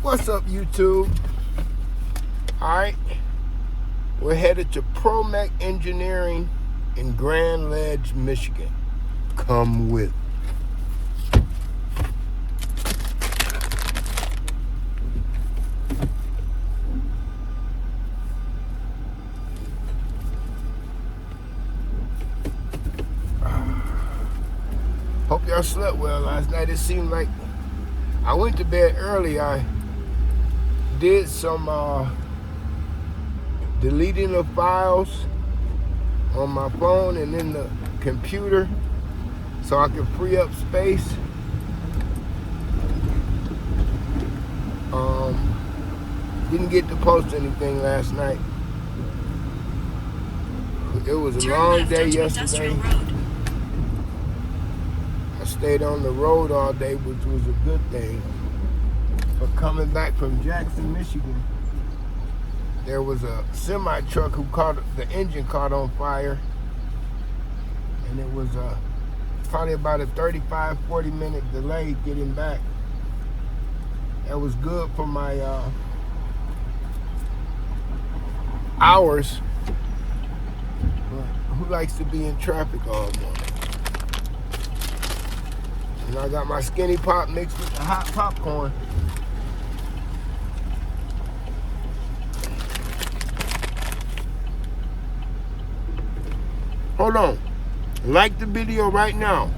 What's up, YouTube? Alright, we're headed to ProMec Engineering in Grand Ledge, Michigan. Come with. Hope y'all slept well last night. It seemed like I went to bed early. I did some deleting of files on my phone and in the computer so I could free up space. Didn't get to post anything last night. It was a long day yesterday. I stayed on the road all day, which was a good thing. But coming back from Jackson, Michigan, there was a semi truck who the engine caught on fire, and it was probably about a 35-40 minute delay getting back. That was good for my hours, but who likes to be in traffic all morning? And I got my skinny pop mixed with the hot popcorn. Hold on. Like the video right now.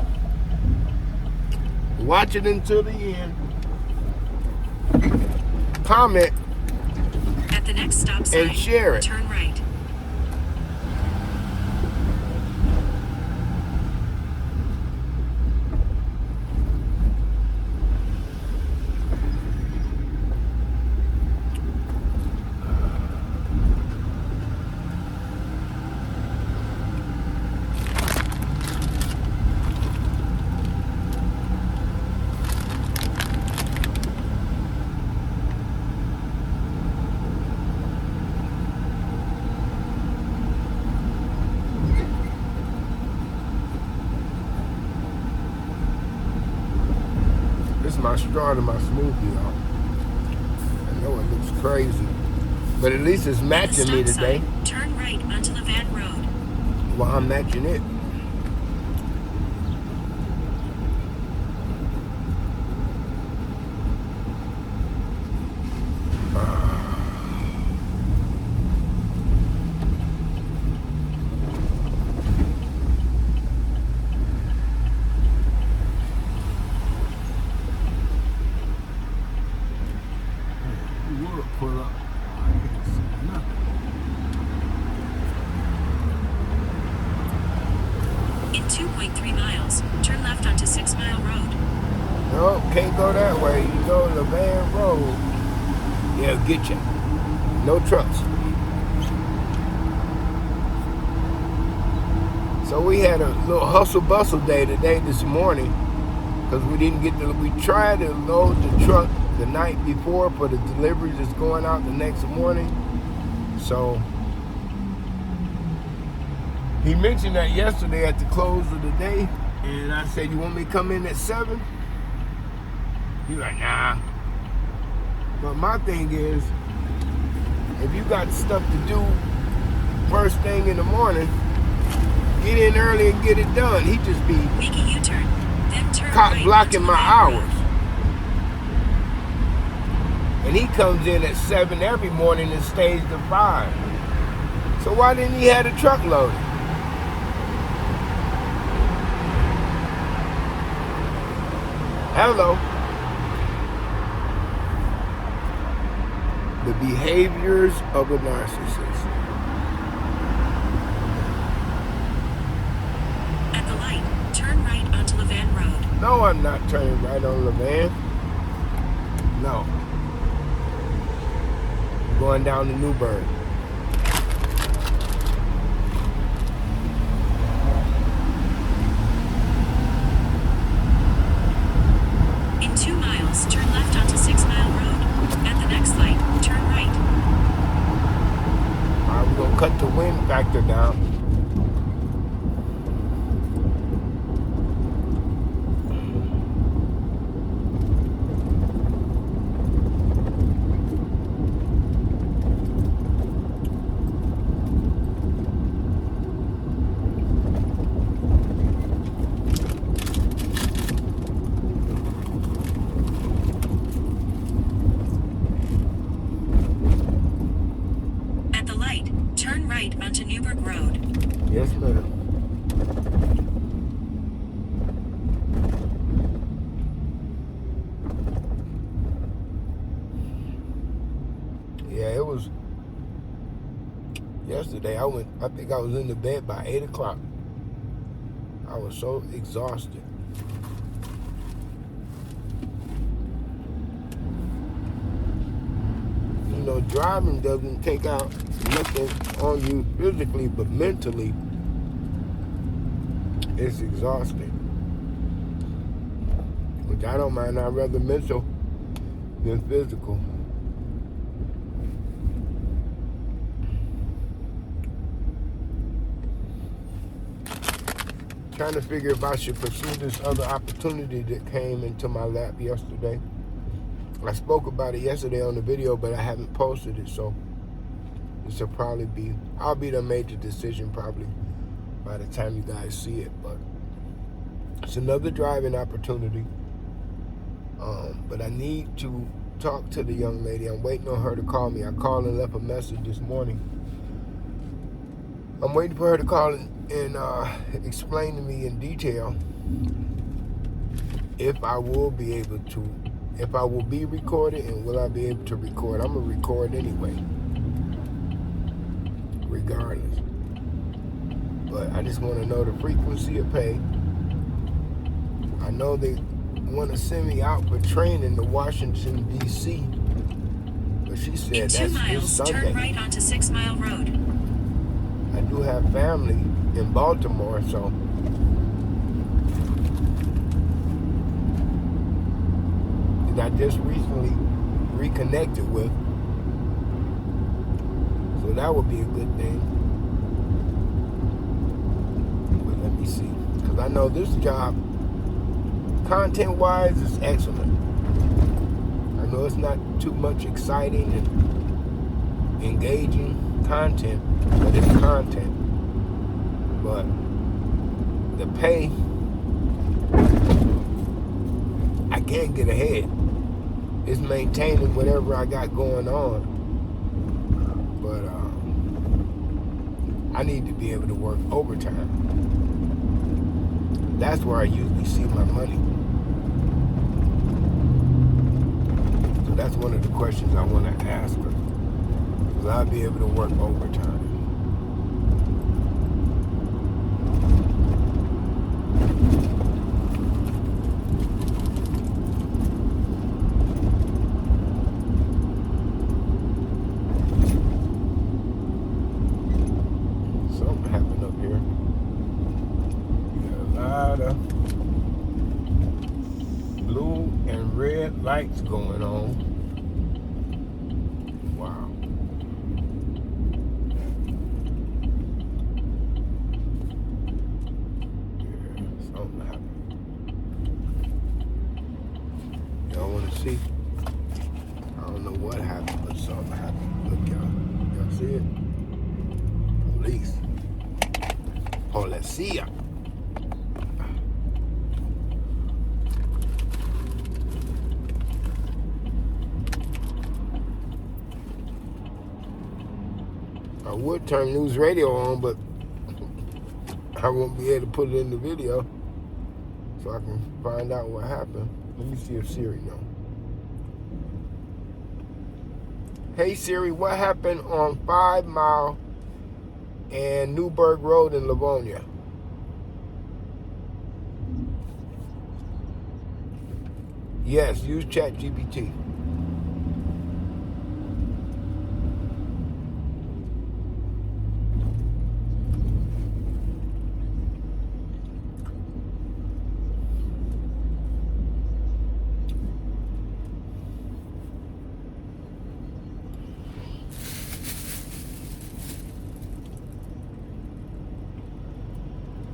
Watch it until the end. Comment. At the next stop sign, and share it. Turn right. This is my straw to my smoothie, y'all. I know it looks crazy, but at least it's matching me today. Sign, turn right onto the Van Road. Well, I'm matching it. Pull up. I can't see nothing. In 2.3 miles, turn left onto 6 Mile Road. No, can't go that way. You go to the Van Road. Yeah, get you. No trucks. So we had a little hustle bustle day today this morning because we tried to load the truck the night before for the deliveries that's going out the next morning. So he mentioned that yesterday at the close of the day, and I said, you want me to come in at 7? He's like, nah. But my thing is, if you got stuff to do first thing in the morning, get in early and get it done. He just be make a U-turn, then turn cop right blocking my hours. Road. And he comes in at 7 every morning and stays to 5. So why didn't he have the truck loaded? Hello. The behaviors of a narcissist. At the light, turn right onto Levan Road. No, I'm not turning right on Levan. No. Going down to Newburgh. In 2 miles, turn left onto 6 Mile Road. At the next light, turn right. I'm going to cut the wind factor down. Yes, ma'am. Yeah, it was yesterday. I think I was in the bed by 8 o'clock. I was so exhausted. You know, driving doesn't take out nothing on you physically, but mentally, it's exhausting. Which I don't mind. I'd rather mental than physical. Trying to figure if I should pursue this other opportunity that came into my lap yesterday. I spoke about it yesterday on the video, but I haven't posted it, so this will probably be, I'll be the major decision probably by the time you guys see it. But it's another driving opportunity. But I need to talk to the young lady. I'm waiting on her to call me. I called and left a message this morning. I'm waiting for her to call and explain to me in detail if I will be able to, if I will be recorded and will I be able to record. I'm going to record anyway, regardless. But I just want to know the frequency of pay. I know they want to send me out for training to Washington, D.C. But she said in 2 that's miles, this Sunday. turn right onto 6 Mile Road. I do have family in Baltimore, so that I just recently reconnected with. So that would be a good thing. But let me see. Because I know this job, content-wise, is excellent. I know it's not too much exciting and engaging content, but it's content. But the pay, I can't get ahead. It's maintaining whatever I got going on. But I need to be able to work overtime. That's where I usually see my money. So that's one of the questions I want to ask her. Will I be able to work overtime? Something happened up here. We got a lot of blue and red lights going on. Wow. Something happened. Y'all want to see? I don't know what happened, but something happened. Look, y'all. Y'all see it? Police. Policia. I would turn news radio on, but I won't be able to put it in the video so I can find out what happened. Let me see if Siri knows. Hey Siri, what happened on 5 Mile and Newburgh Road in Livonia? Yes, use ChatGPT.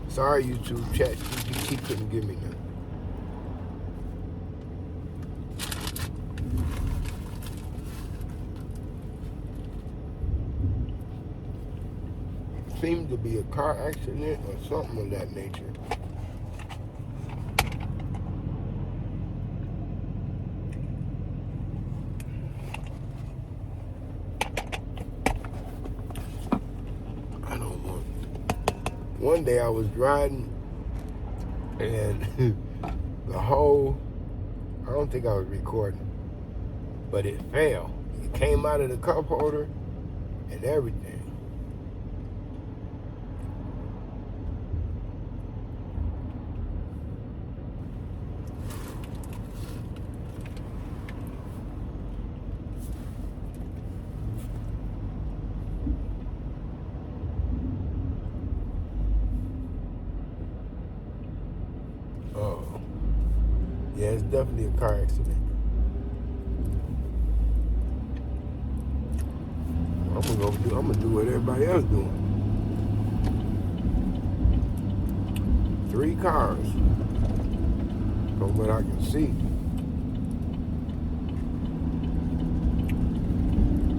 Sorry, YouTube, ChatGPT couldn't give me none. Seemed to be a car accident or something of that nature. I don't want one day I was driving and the whole, I don't think I was recording, but it fell. It came out of the cup holder and everything. Oh, yeah, it's definitely a car accident. I'm gonna do what everybody else doing. 3 cars, from what I can see.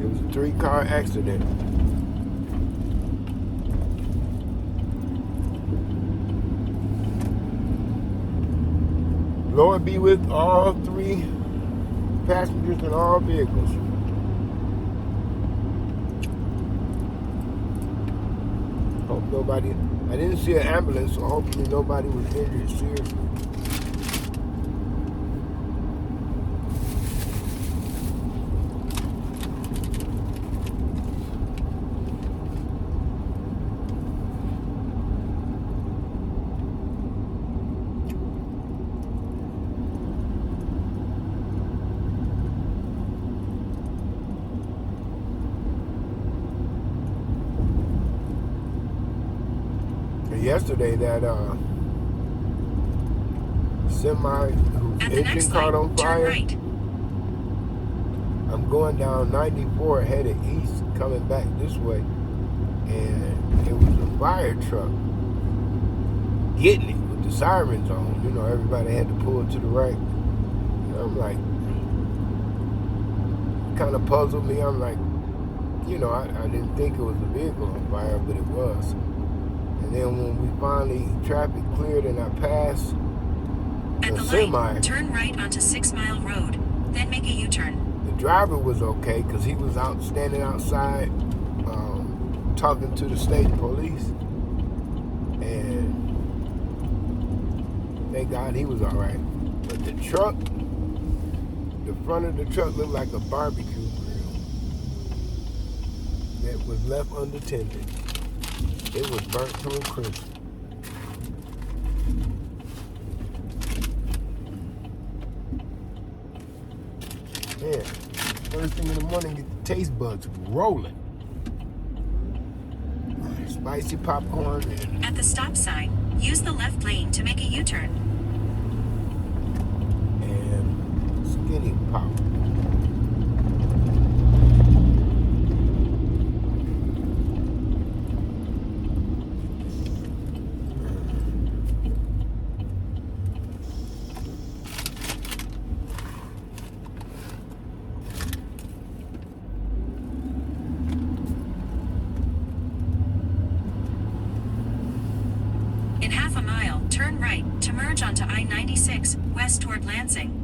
It was a 3-car accident. Lord be with all 3 passengers in all vehicles. Hope nobody, I didn't see an ambulance, so hopefully nobody was injured seriously. Yesterday, that semi whose engine caught on fire. Right. I'm going down 94 headed east, coming back this way, and it was a fire truck getting it with the sirens on. You know, everybody had to pull to the right. And I'm like, kind of puzzled me. I'm like, you know, I didn't think it was a vehicle on fire, but it was. And then when we finally, traffic cleared and I passed At the semi, light, turn right onto 6 Mile Road, then make a U-turn. the driver was okay because he was standing outside talking to the state police. And thank God he was all right. But the truck, the front of the truck looked like a barbecue grill that was left unattended. It was burnt to a crisp. Yeah, first thing in the morning, get the taste buds rolling. Spicy popcorn and At the stop sign, use the left lane to make a U-turn. skinny pop. In half a mile, turn right to merge onto I-96 west toward Lansing.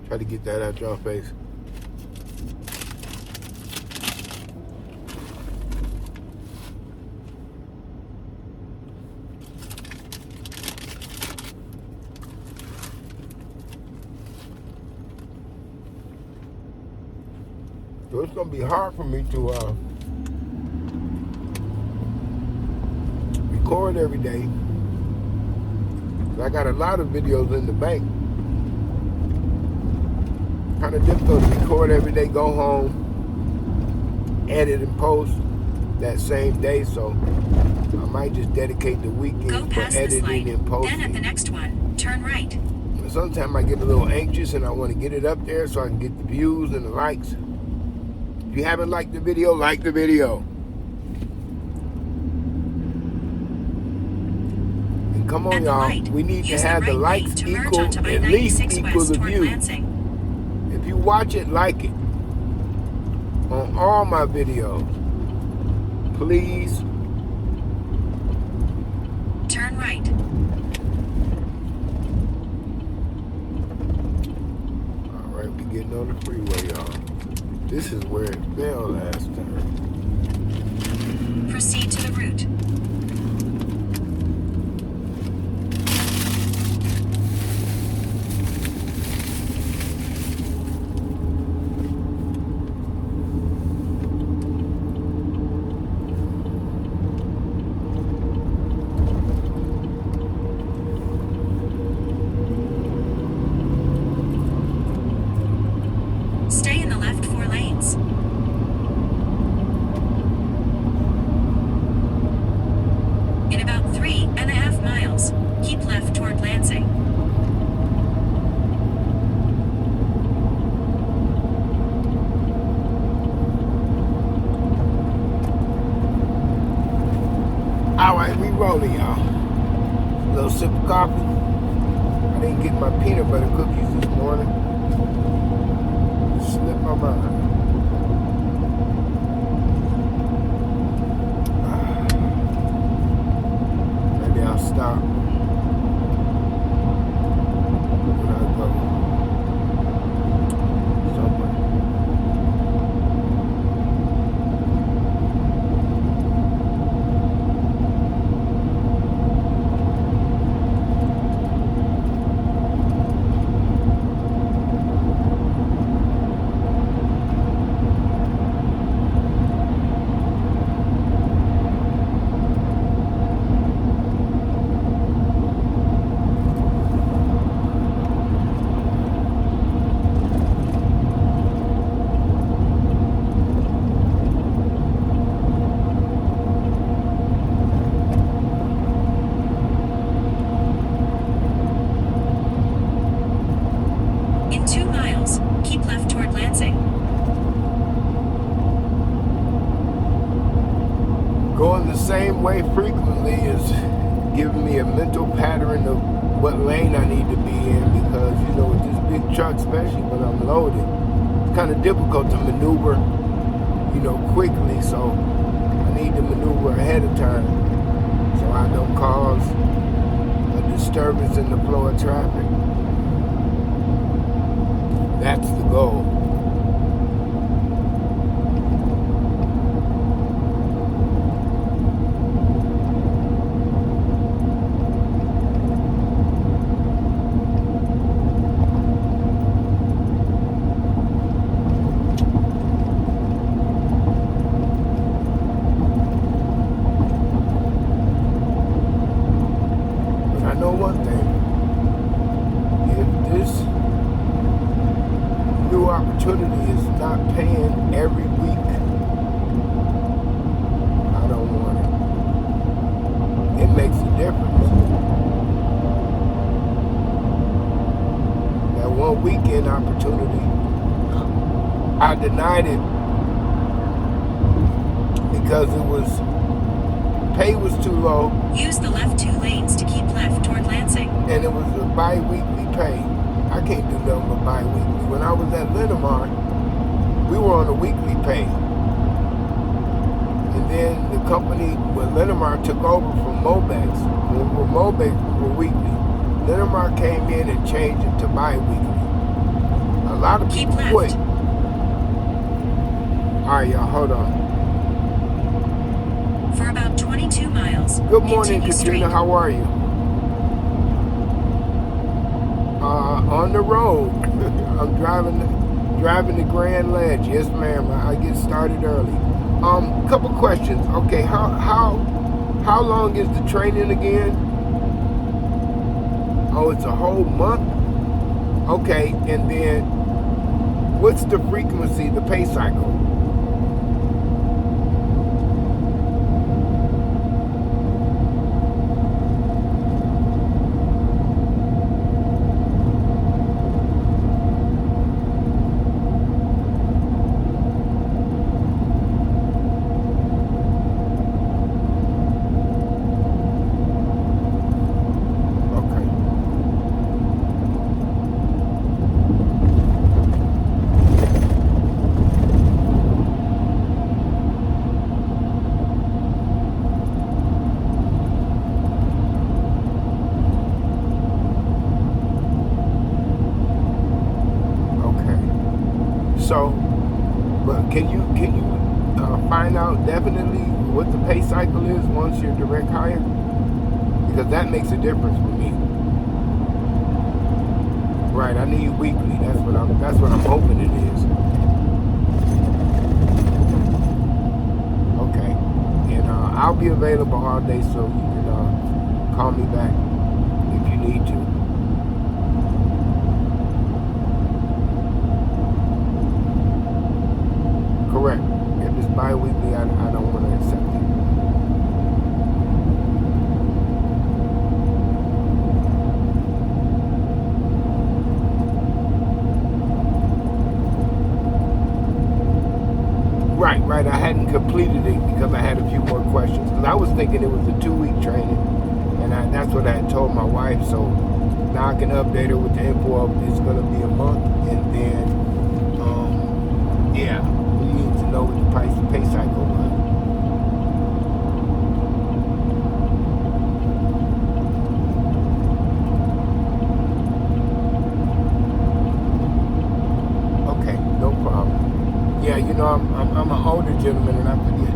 Try to get that out your face. So it's gonna be hard for me to record every day. I got a lot of videos in the bank. Kind of difficult to record every day, go home, edit and post that same day. So I might just dedicate the Go weekend for past this editing light, and posting. then at the next one, turn right. Sometimes I get a little anxious and I want to get it up there so I can get the views and the likes. If you haven't liked the video, like the video. And come on, y'all. We need to have the likes equal, at least equal the views. If you watch it, like it. On all my videos. Please. Turn right. might be getting on the freeway, y'all. This is where it fell last time. Proceed to the route. Stay in the left 4 lanes. In about 3.5 miles, keep left toward Lansing. All right, we rolling, y'all. A little sip of coffee. I didn't get my peanut butter cookies this morning. Slipped my mind. Maybe I'll stop when I go somewhere. In 2 miles, keep left toward Lansing. Going the same way frequently is giving me a mental pattern of what lane I need to be in, because, you know, with this big truck, especially when I'm loaded, it's kind of difficult to maneuver, you know, quickly. So I need to maneuver ahead of time so I don't cause a disturbance in the flow of traffic. That's the goal. But I know one thing. If this new opportunity is not paying every week, I don't want it. It makes a difference. That one weekend opportunity, I denied it because pay was too low, Use the left 2 lanes to keep left toward Lansing. and it was a bi-weekly pay. I can't do nothing but bi-weekly. When I was at Linamar, we were on a weekly pay. And then the company, when Linamar took over from Mobex, when we were Mobex, we were weekly. Linamar came in and changed it to bi-weekly. A lot of Keep people left. quit. All right, y'all, hold on. For about 22 miles, Good morning, continue Katrina. straight. How are you? On the road. I'm driving the Grand Ledge. Yes, ma'am. I get started early. Couple questions. Okay, how long is the training again? Oh, it's a whole month? Okay, and then what's the frequency, the pay cycle? find out definitely what the pay cycle is once you're direct hire, because that makes a difference for me. Right, I need weekly. That's what I'm hoping it is. Okay, and I'll be available all day, so you can call me back if you need to. Correct. If it's bi-weekly, I don't want to accept it. Right. I hadn't completed it because I had a few more questions. Because I was thinking it was a 2-week training, and that's what I had told my wife. So now I can update her with the info of it's going to be a month, and then, yeah, we need to know what the pay cycle was. Okay, no problem. Yeah, you know, I'm an older gentleman and I forget.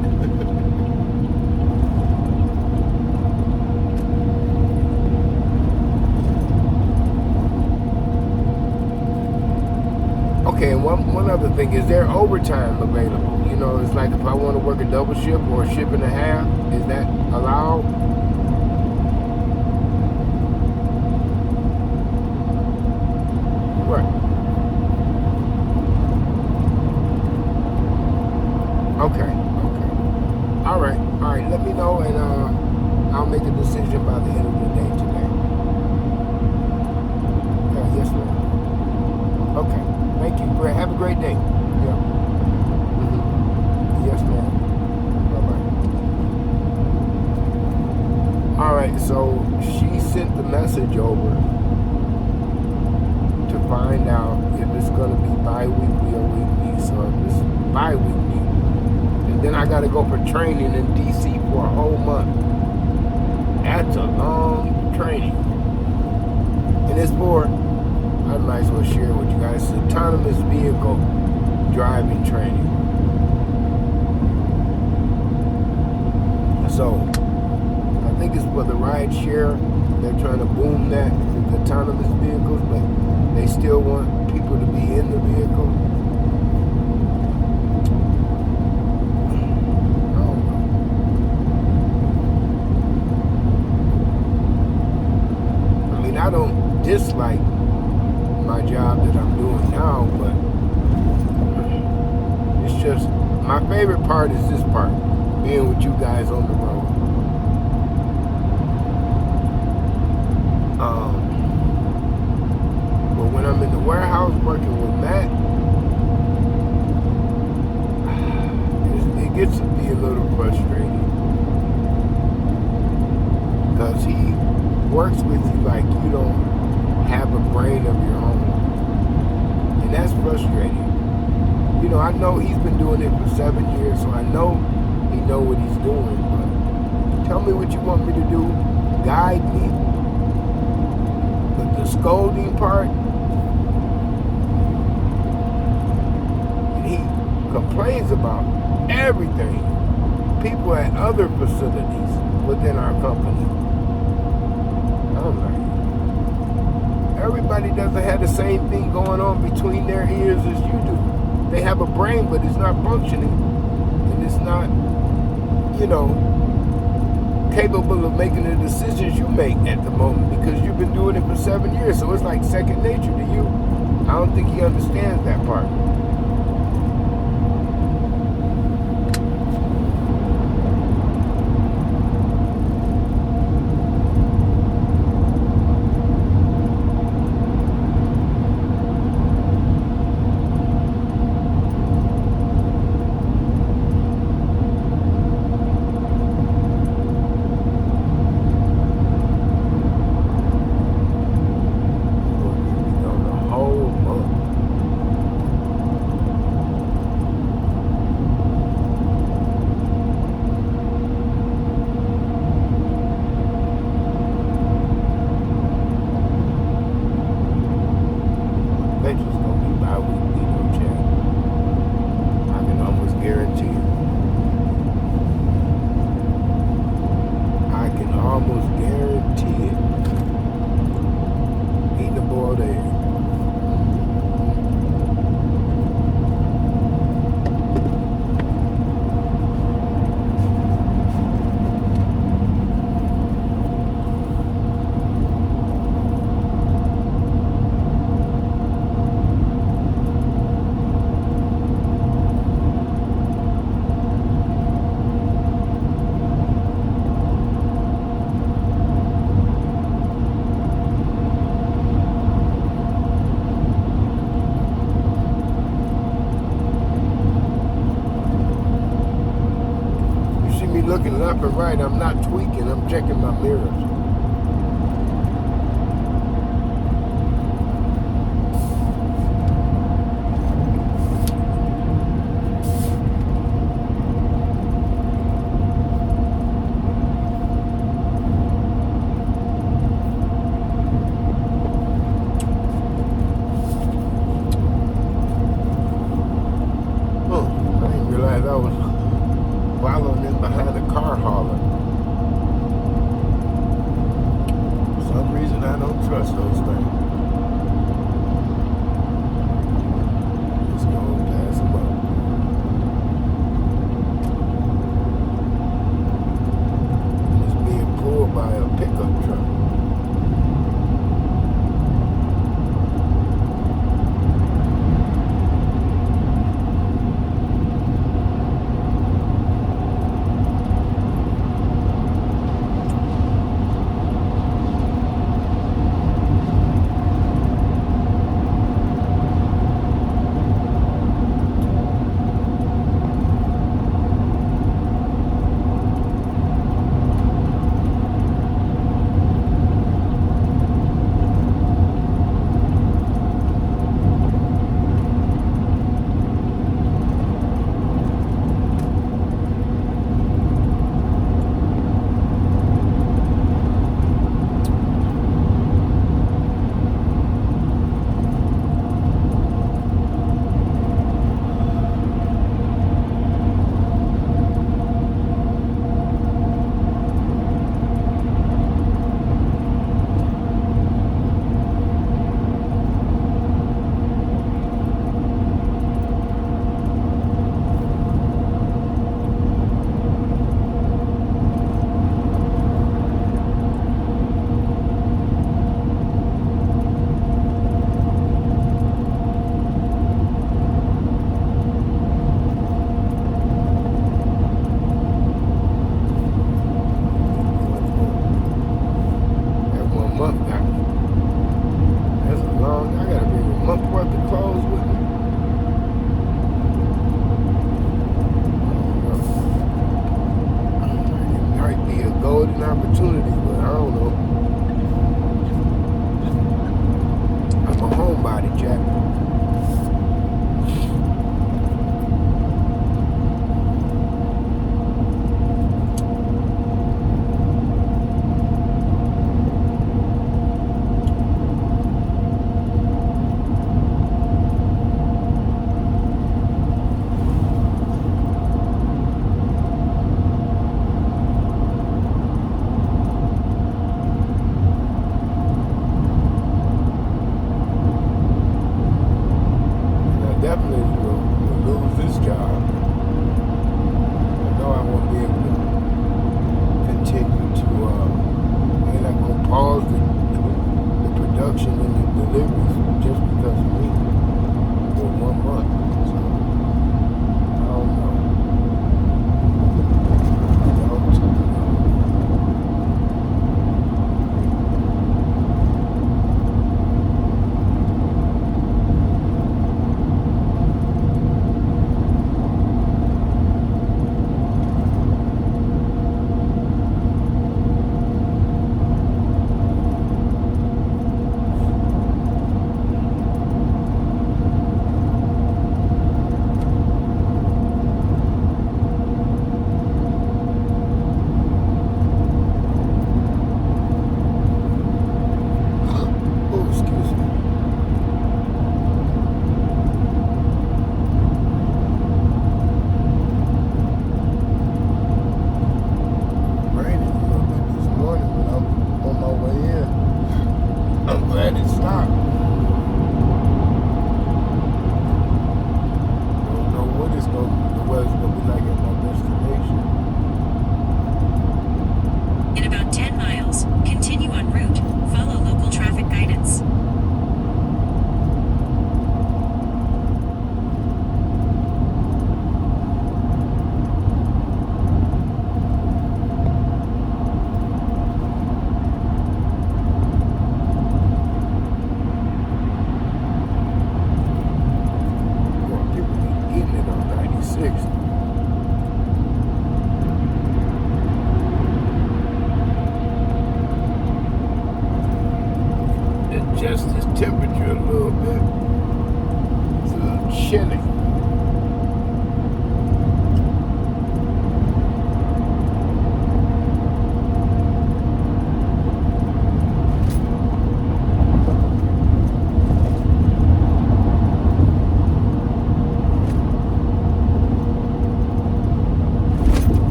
Okay, and one other thing, is there overtime available? You know, it's like if I want to work a double shift or a shift and a half, is that allowed? Right. Okay. All right. Let me know, and I'll make a decision by the end of the day today. Yes, ma'am. Okay. Thank you. Have a great day. Yeah. Yes, ma'am. Bye-bye. All right. So she sent the message over to find out if it's going to be bi-weekly or weekly. So if it's bi-weekly, and then I got to go for training in DC for a whole month. That's a long training. And it's for, I might as well share with you guys, autonomous vehicle driving training. So I think it's for the ride share. They're trying to boom that with autonomous vehicles, but they still want people to be in the vehicle. I don't dislike my job that I'm doing now, but it's just, my favorite part is this part, being with you guys on the road. But when I'm in the warehouse working with Matt, it gets to be a little frustrating, because he works with you like you don't have a brain of your own, and that's frustrating. You know, I know he's been doing it for 7 years, so I know he knows what he's doing, but tell me what you want me to do, guide me. But the scolding part, and he complains about everything, people at other facilities within our company. Everybody doesn't have the same thing going on between their ears as you do. They have a brain, but it's not functioning. And it's not, you know, capable of making the decisions you make at the moment, because you've been doing it for 7 years. So it's like second nature to you. I don't think he understands that part. looking left and right. I'm not tweaking. I'm checking my mirrors. I didn't realize I was following in behind a car hauler. For some reason, I don't trust those things. Let's go and pass them up. It's being pulled by a pickup truck. Opportunity, but I don't know. I'm a homebody, Jack.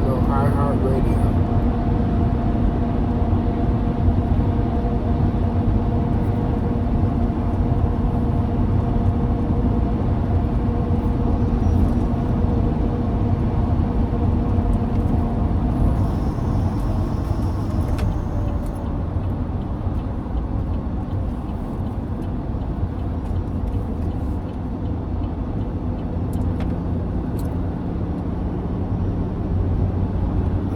on iHeartRadio.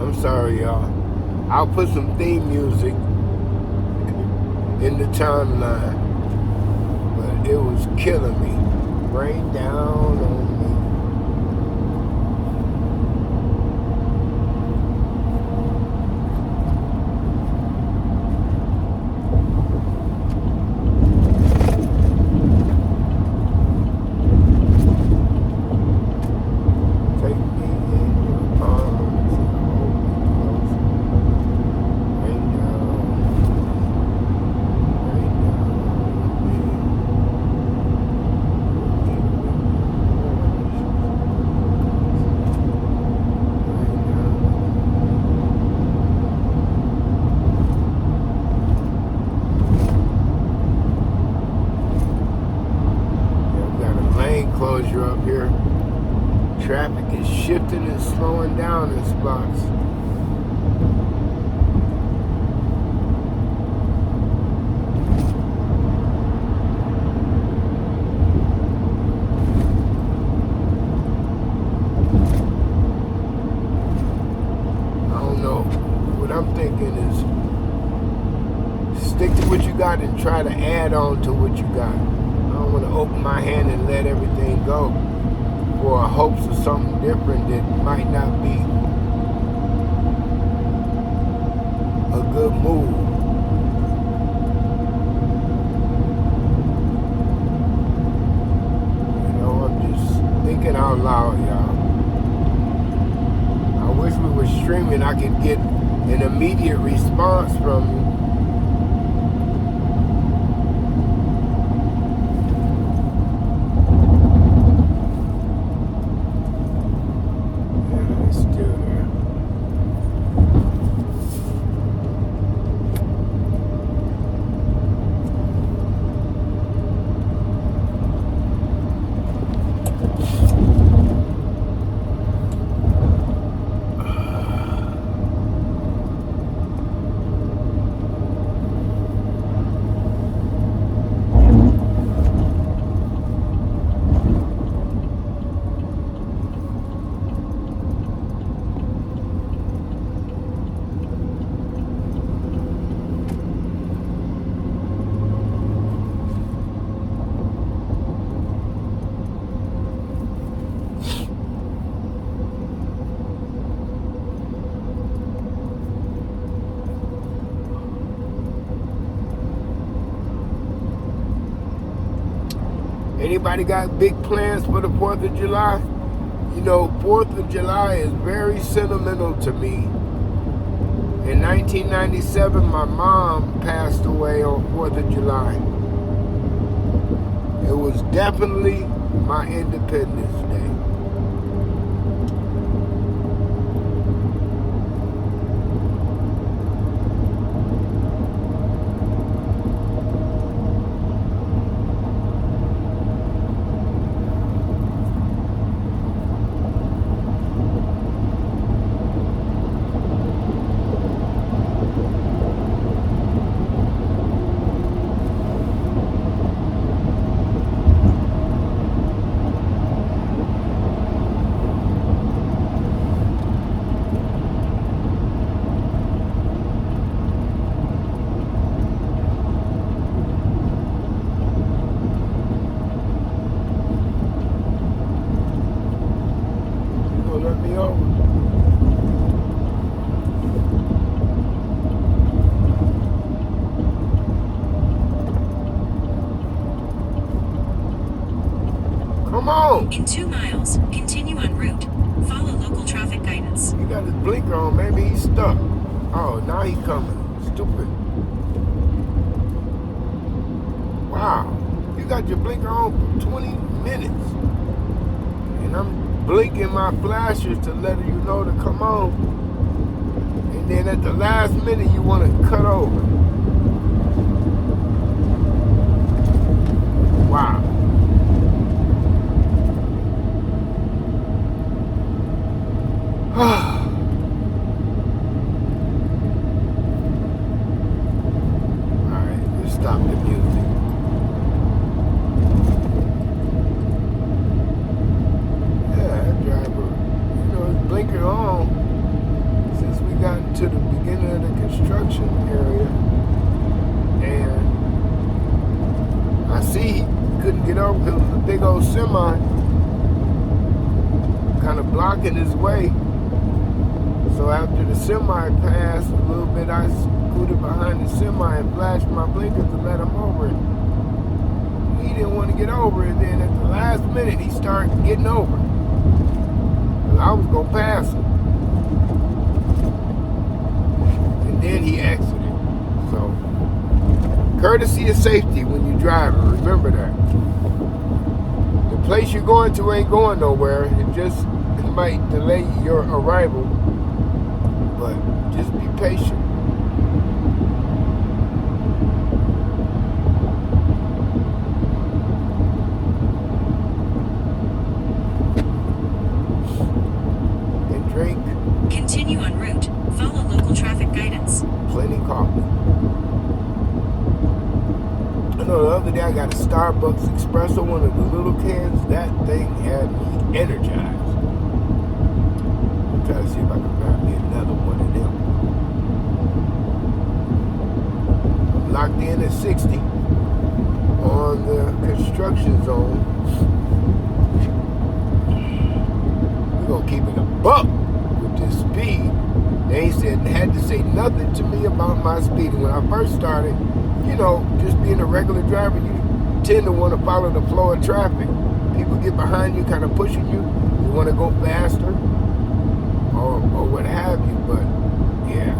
I'm sorry, y'all. I'll put some theme music in the timeline, but it was killing me. Rain down on me. Take me in your arms and hold me close. Rain down, rain down on me. Got a lane closure up here. Traffic is shifting and slowing down in spots. I don't know. What I'm thinking is stick to what you got and try to add on to what you got. I don't want to open my hand and let everything go for hopes of something different that might not be a good move. You know, I'm just thinking out loud, y'all. I wish we were streaming. I could get an immediate response from you. Yeah, it's still there. Anybody got big plans for the 4th of July? You know, 4th of July is very sentimental to me. In 1997, my mom passed away on 4th of July. It was definitely my Independence Day. Let me over. Come on. In 2 miles, continue en route. Follow local traffic guidance. He got his blinker on. Maybe he's stuck. Oh, now he's coming. Stupid. Wow. You got your blinker on for 20 minutes. And I'm blinking my flashers to let you know to come on. And then at the last minute, you want to cut over. Wow. Alright, let's stop the music. Yeah, that driver, his blinker on since we got into the beginning of the construction area. And I see he couldn't get over because it was a big old semi kind of blocking his way. So after the semi passed a little bit, I scooted behind the semi and flashed my blinkers to let him over it. He didn't want to get over it. Then at the last minute, he started getting over it. I was going to pass him. And then he exited. So, courtesy is safety when you drive. Remember that. The place you're going to ain't going nowhere. It might delay your arrival. But just be patient. And drink. Continue en route. Follow local traffic guidance. Plenty coffee. I know the other day I got a Starbucks espresso, one of the little cans. That thing had me energized. I'm trying to see if I can grab me another one of them. Locked in at 60 on the construction zone. We're gonna keep it a buck with this speed. They had to say nothing to me about my speeding. When I first started, just being a regular driver, you tend to want to follow the flow of traffic. People get behind you, kind of pushing you. You want to go faster. Or what have you, but yeah,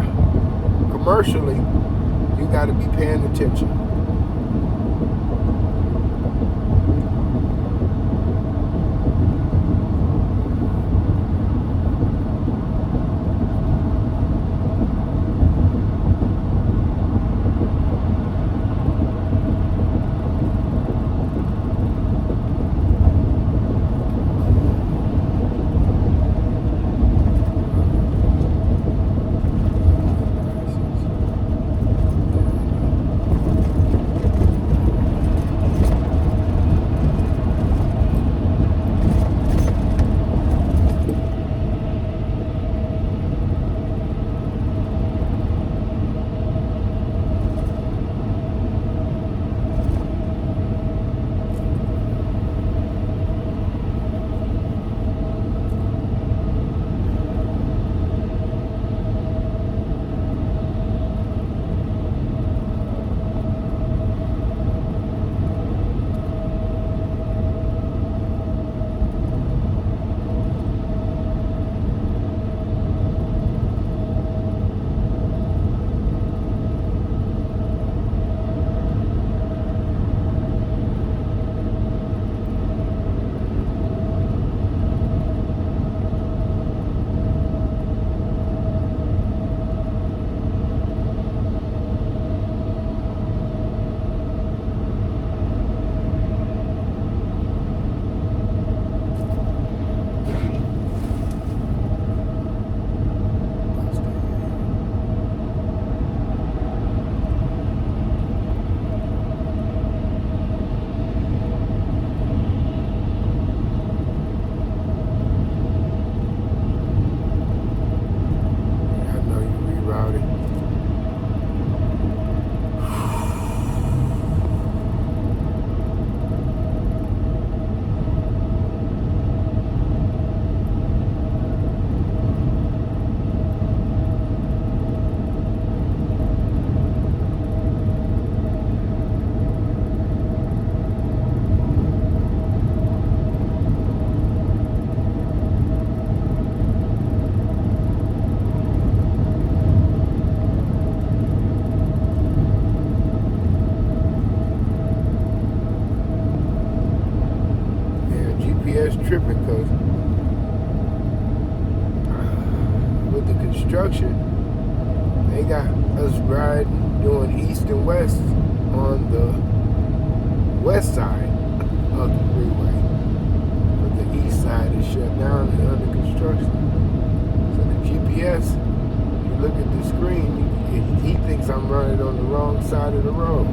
commercially, you got to be paying attention. tripping because construction, they got us riding, doing east and west on the west side of the freeway. But the east side is shut down and under construction. So the GPS, you look at the screen, he thinks I'm running on the wrong side of the road.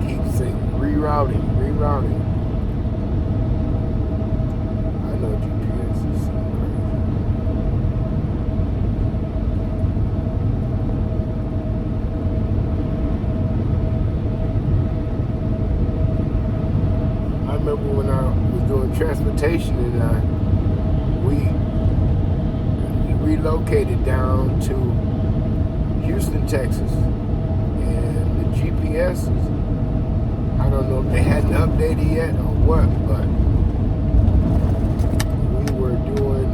He keeps saying rerouting. I know GPS is so crazy. I remember when I was doing transportation and we relocated down to Houston, Texas, and the GPS is, I don't know if they hadn't updated yet or what, but we were doing,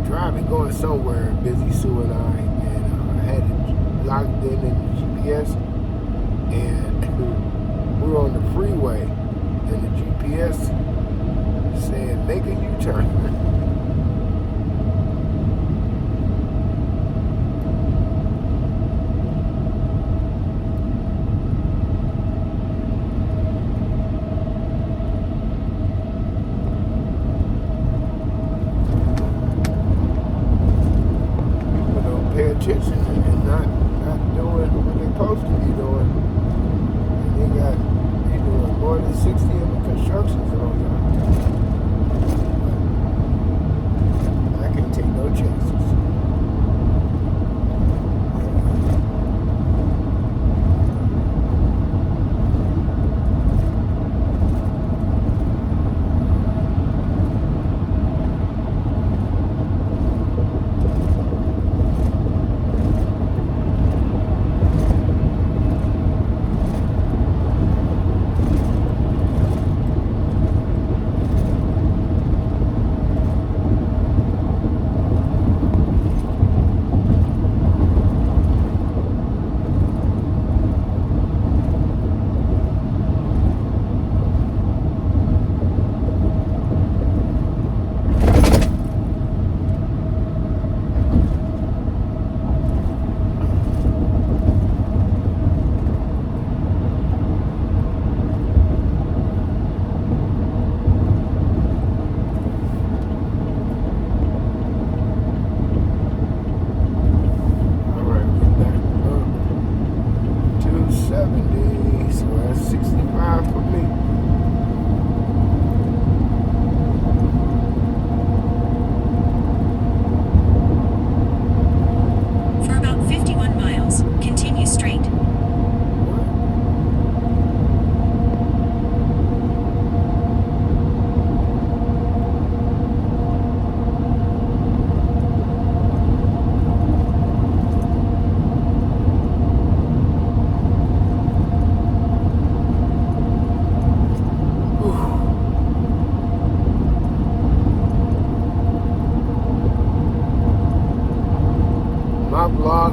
driving, going somewhere, Busy Sue and I had it locked in the GPS, and we were on the freeway, and the GPS said, make a U-turn. Attention and not doing what they're supposed to be doing. And they doing more than 60 in the construction zone, y'all. I can't take no chances.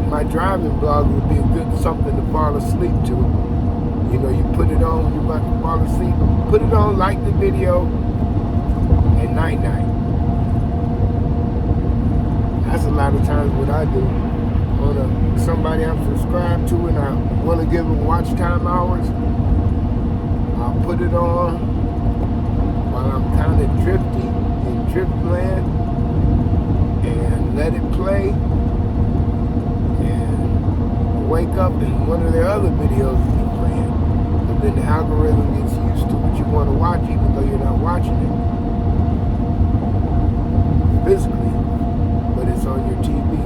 My driving blog would be a good something to fall asleep to. You know, you put it on when you're about to fall asleep. Put it on, like the video, and night-night. That's a lot of times what I do. On somebody I'm subscribed to and I want to give them watch time hours, I'll put it on while I'm kind of drifty in driftland and let it play. Wake up and one of their other videos will be playing. But then the algorithm gets used to what you want to watch even though you're not watching it physically, but it's on your TV.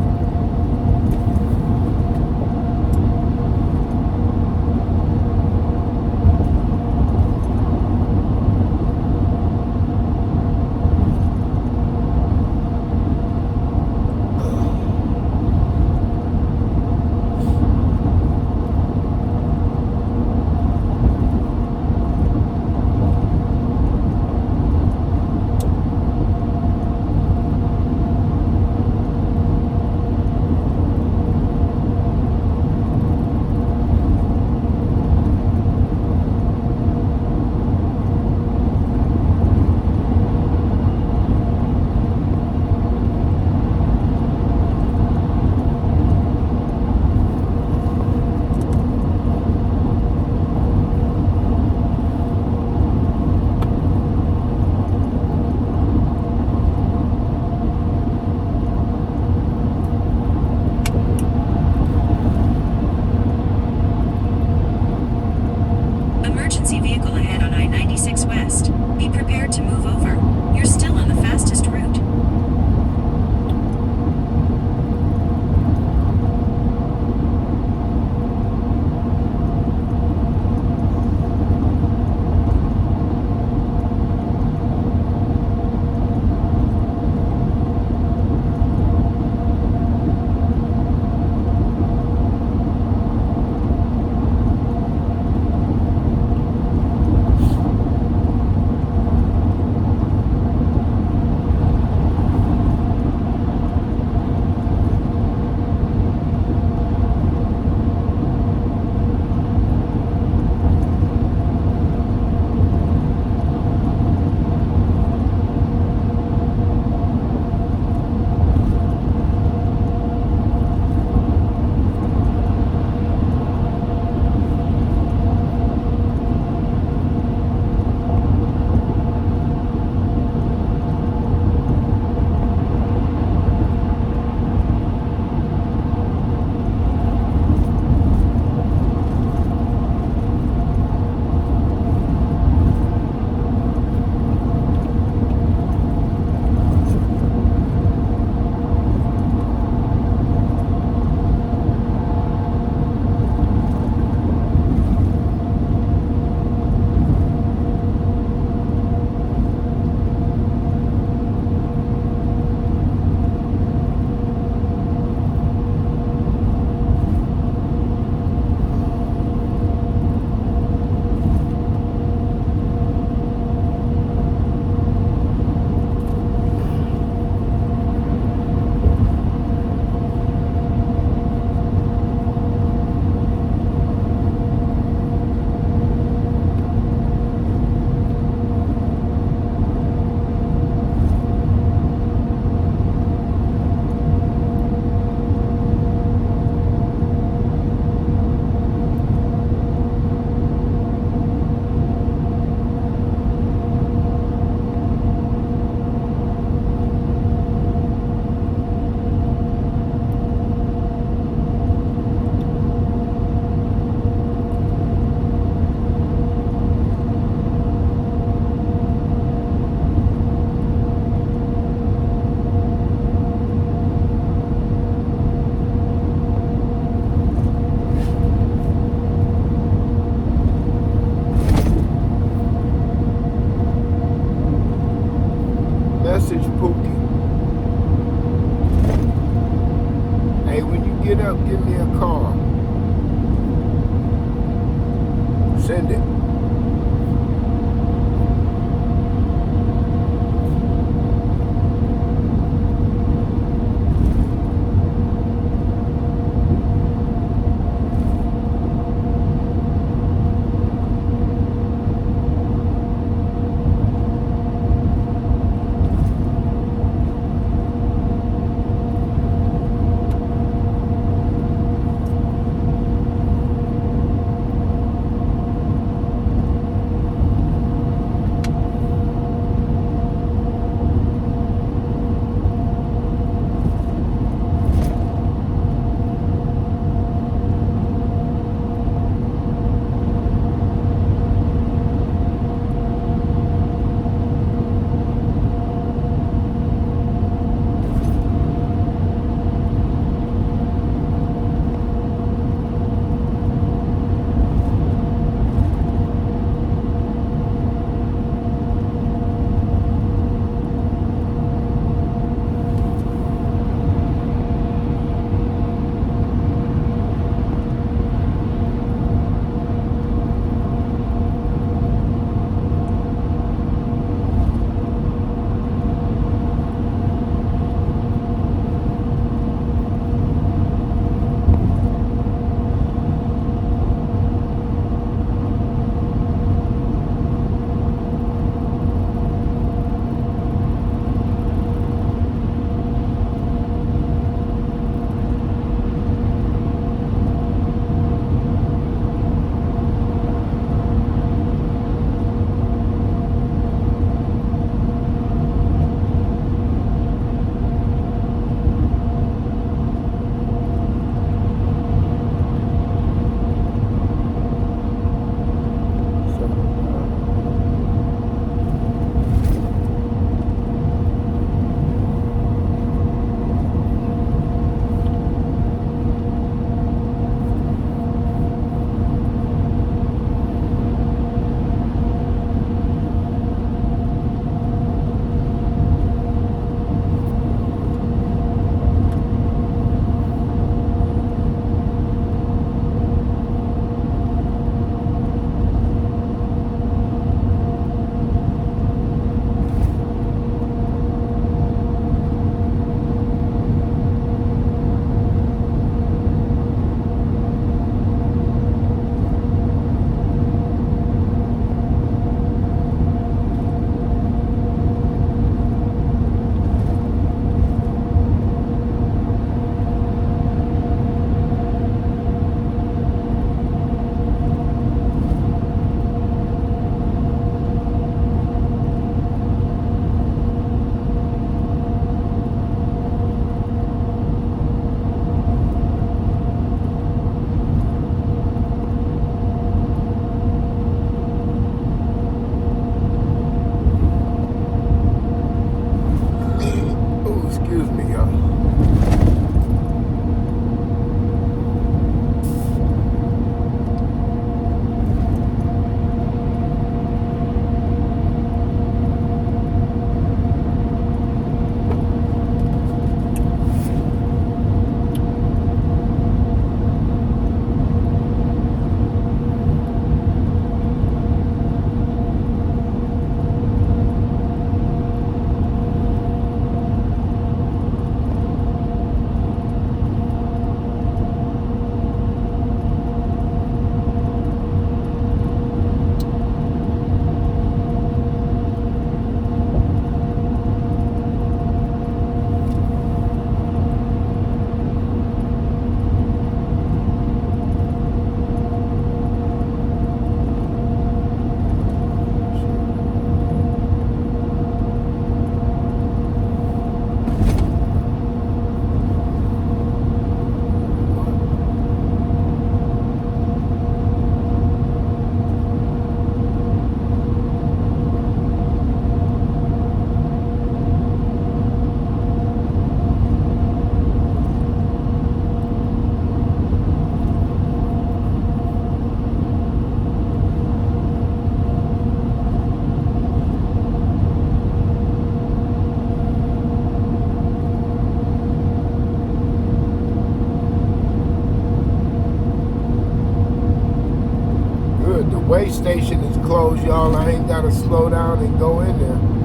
space station is closed, y'all. I ain't gotta slow down and go in there.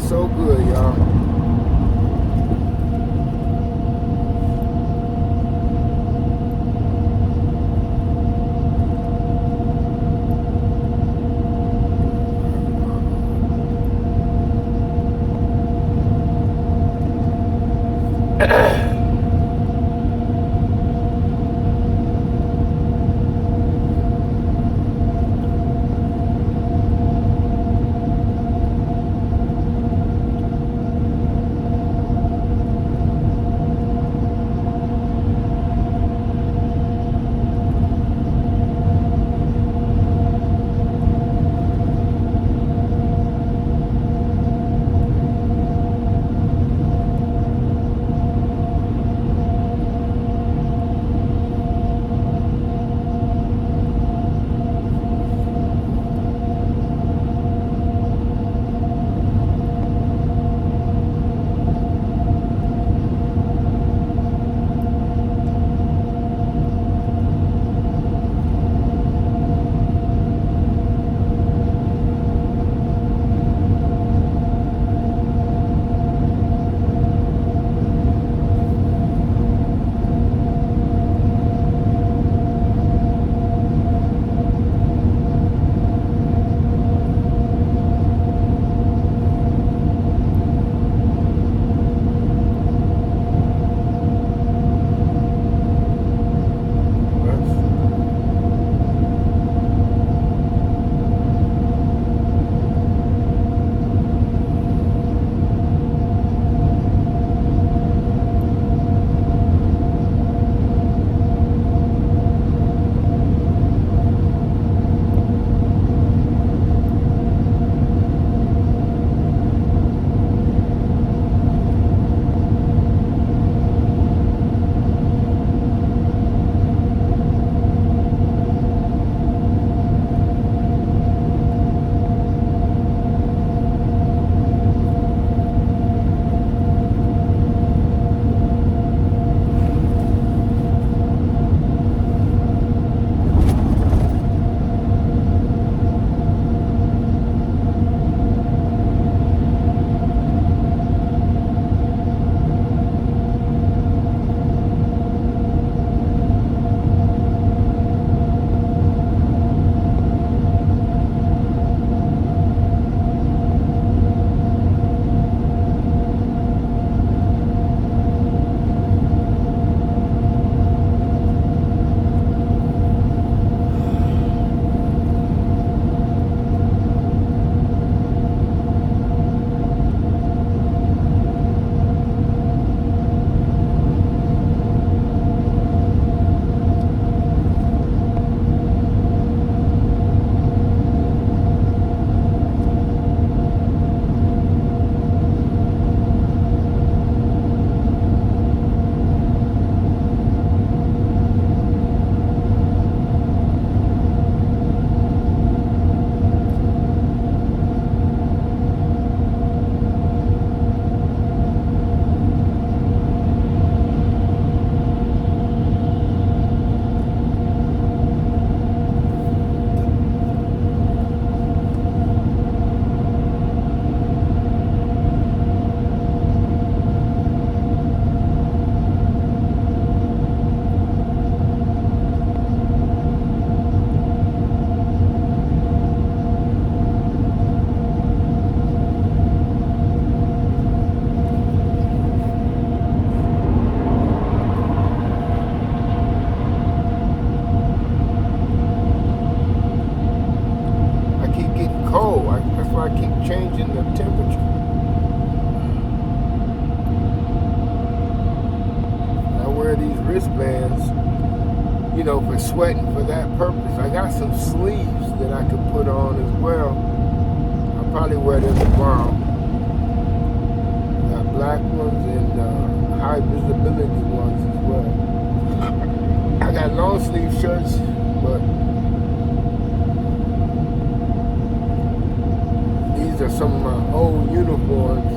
So good, y'all. for sweating for that purpose. I got some sleeves that I could put on as well. I'll probably wear them tomorrow. Got black ones and high visibility ones as well. I got long sleeve shirts, but these are some of my old uniforms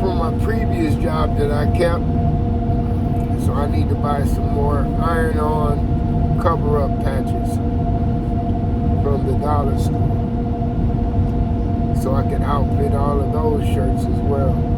from my previous job that I kept. So I need to buy some more iron-on cover-up patches from the dollar store, so I can outfit all of those shirts as well.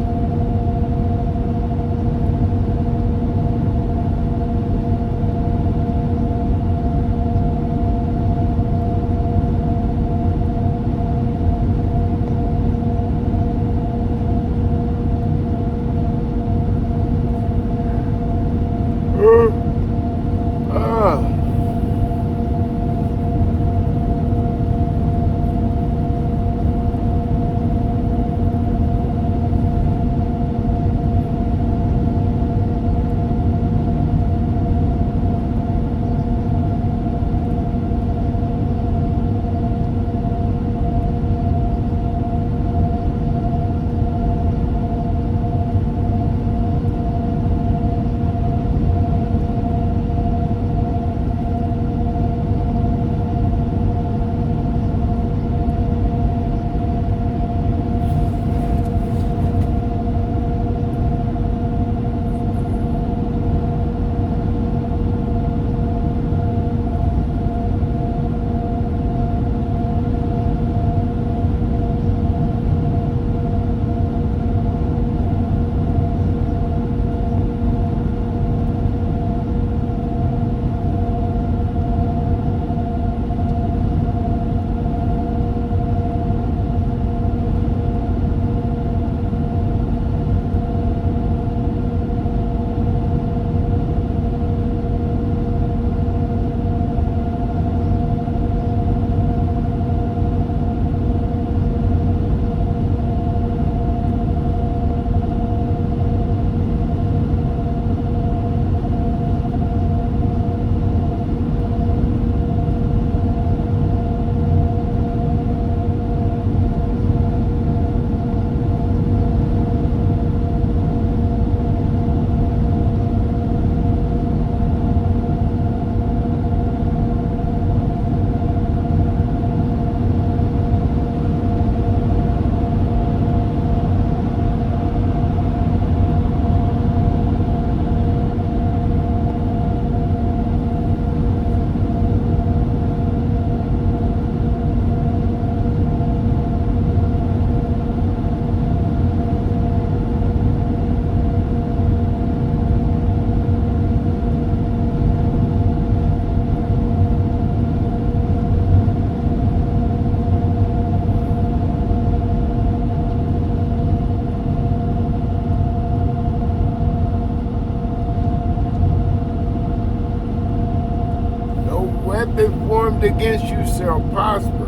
Weapon formed against you shall prosper.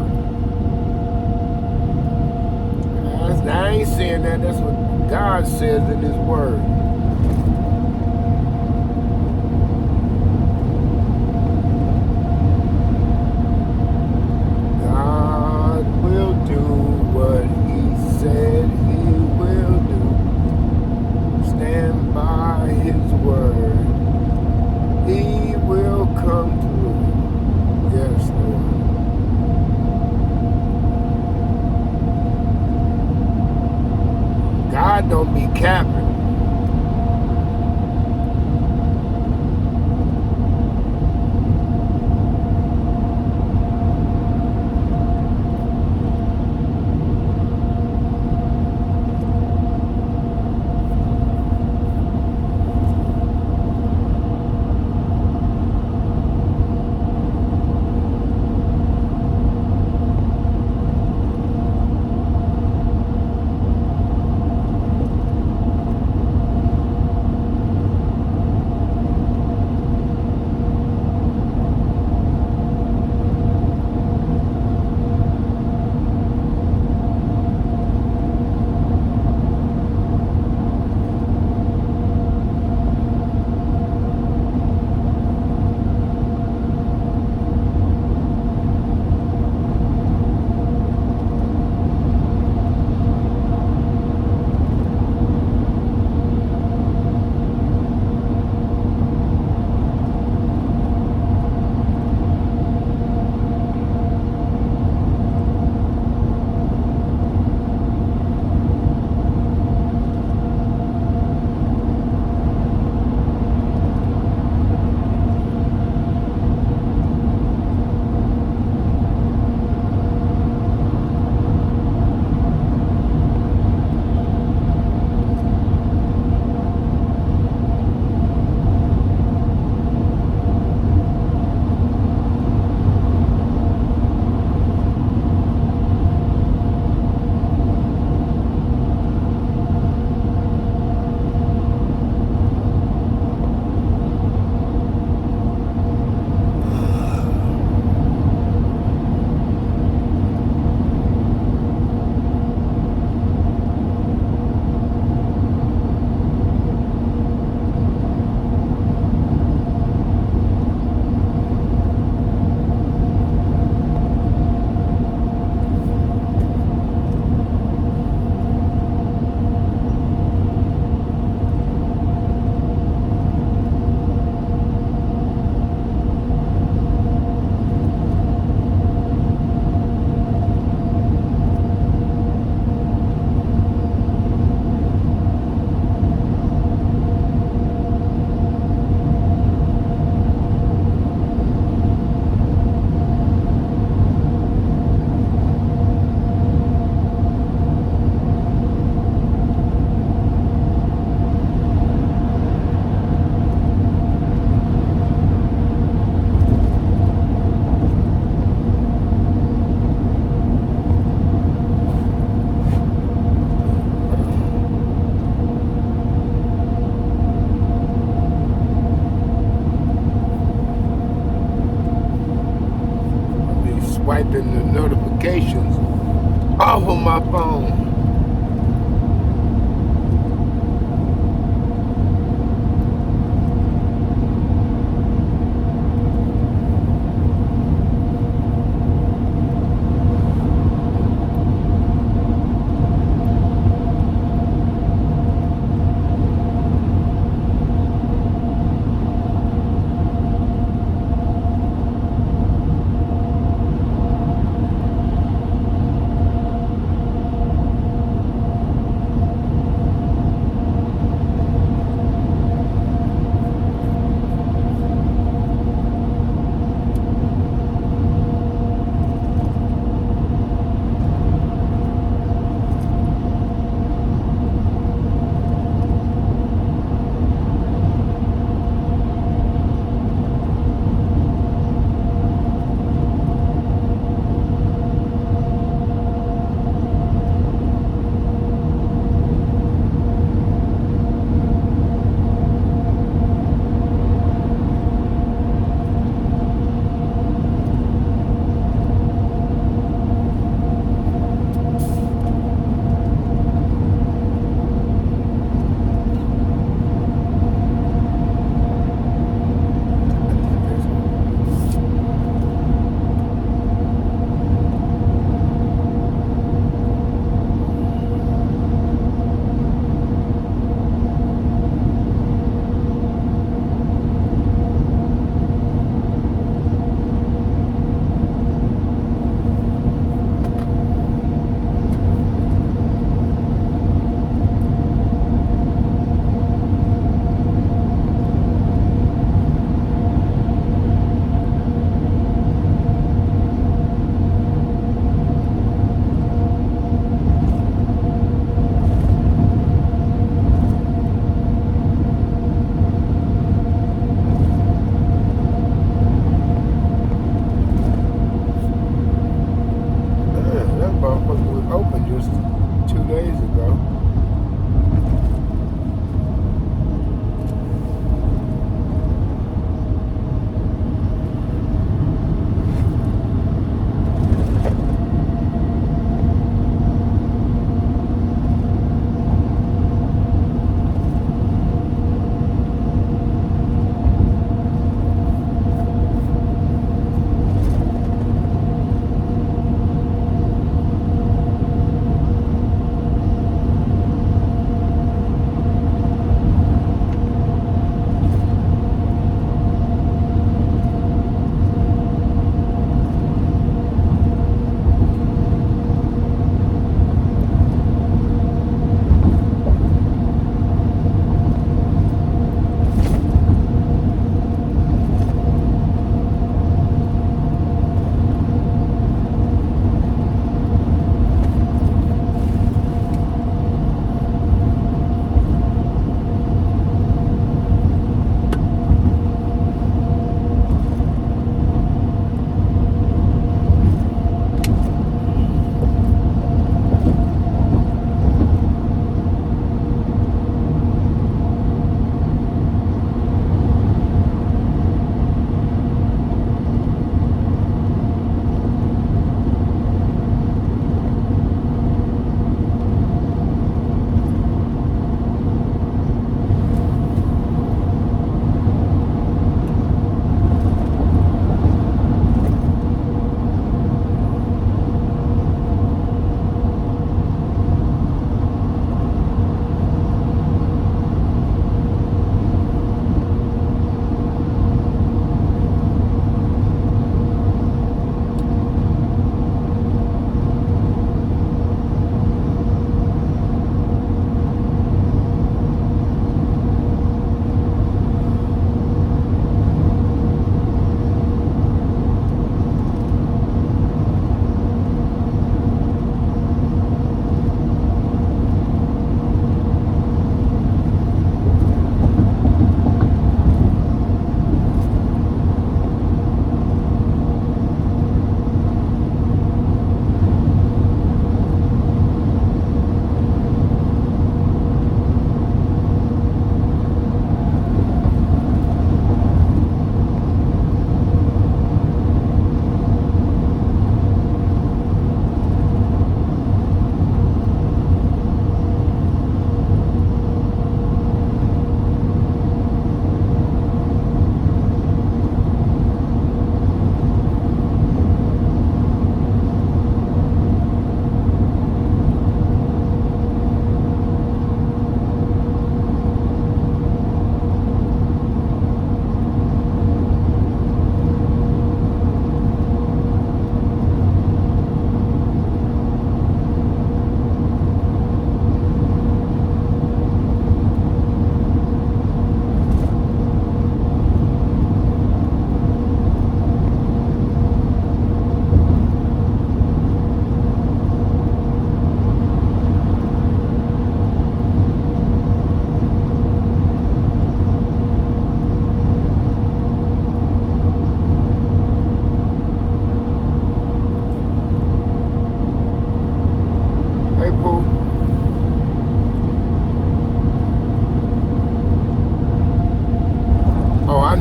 I ain't saying that. That's what God says in His Word. God will do what He said He will do. Stand by His Word. He will come through. Yes, Lord. God don't be capping. notifications off of my phone.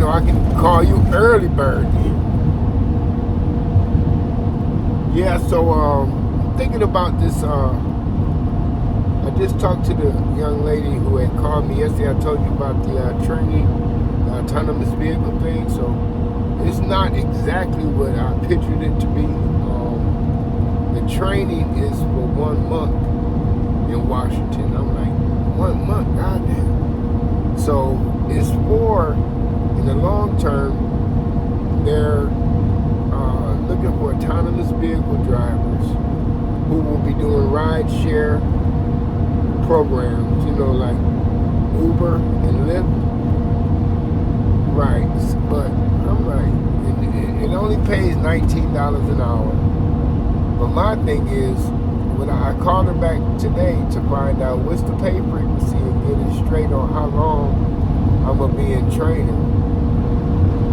know I can call you early bird. Yeah, so I'm thinking about this. I just talked to the young lady who had called me yesterday. I told you about the training, the autonomous vehicle thing. So it's not exactly what I pictured it to be. The training is for 1 month in Washington. I'm like, 1 month, goddamn. So it's for, in the long term, they're looking for autonomous vehicle drivers who will be doing ride share programs, you know, like Uber and Lyft. Right, but I'm like, it only pays $19 an hour. But my thing is, when I called her back today to find out what's the pay frequency and get it straight on how long I'm gonna be in training.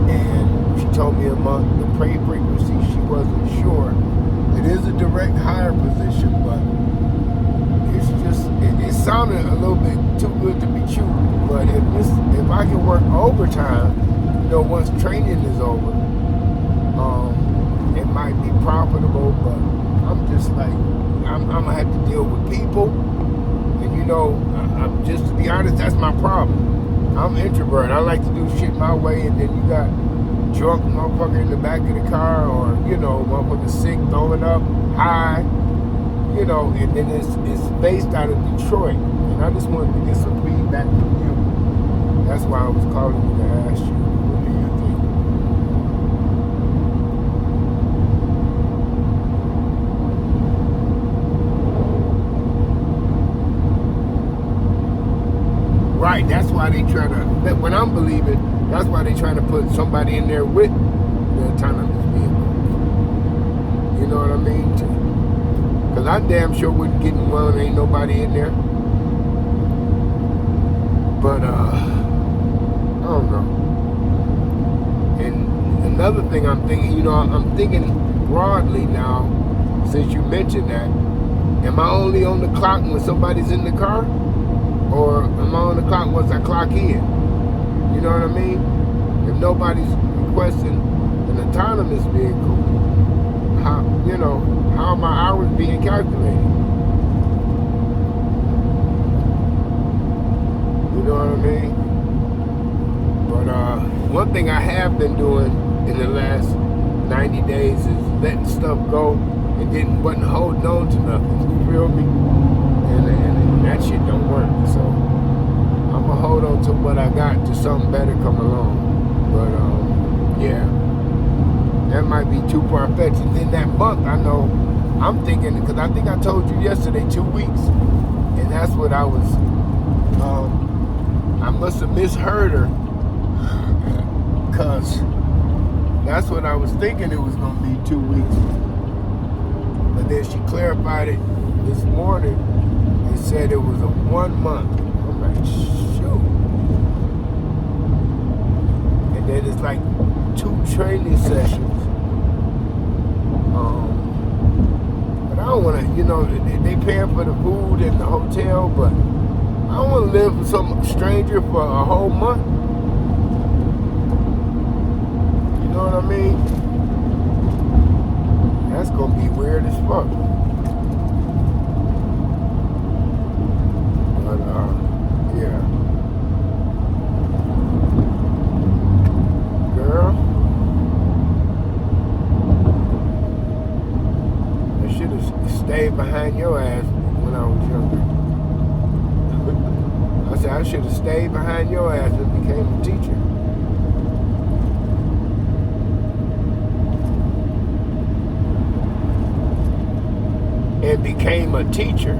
And she told me a month. The pay frequency, she wasn't sure. It is a direct hire position, but it's just, it sounded a little bit too good to be true. But if I can work overtime, you know, once training is over, it might be profitable, but I'm just like, I'm gonna have to deal with people. And you know, I'm just, to be honest, that's my problem. I'm an introvert. I like to do shit my way, and then you got drunk motherfucker in the back of the car, or, you know, motherfucker sick, throwing up, high, you know, and then it's based out of Detroit. And I just wanted to get some feedback from you. That's why I was calling you to ask you, what do you think? Right, that's why they try to, when I'm believing, that's why they trying to put somebody in there with the autonomous vehicle. You know what I mean? Because I damn sure wouldn't get in one, ain't nobody in there. But, I don't know. And another thing I'm thinking, you know, I'm thinking broadly now, since you mentioned that, am I only on the clock when somebody's in the car? Or am I on the clock once I clock in? You know what I mean? If nobody's requesting an autonomous vehicle, how, you know, how are my hours being calculated? You know what I mean? But one thing I have been doing in the last 90 days is letting stuff go and wasn't holding on to nothing. You feel me? And that shit don't work. So I'm gonna hold on to what I got till something better come along. But yeah, that might be too far-fetched. And then that month, I know, I'm thinking, because I think I told you yesterday 2 weeks, and that's what I was, I must have misheard her, because that's what I was thinking it was gonna be 2 weeks. But then she clarified it this morning and said it was a 1 month. I'm like, shoot. And then it's like 2 training sessions. But I don't want to, you know, they paying for the food and the hotel, but I don't want to live with some stranger for a whole month. You know what I mean? That's going to be weird as fuck. But, yeah. Girl, I should have stayed behind your ass when I was younger. I said I should have stayed behind your ass and became a teacher. And became a teacher.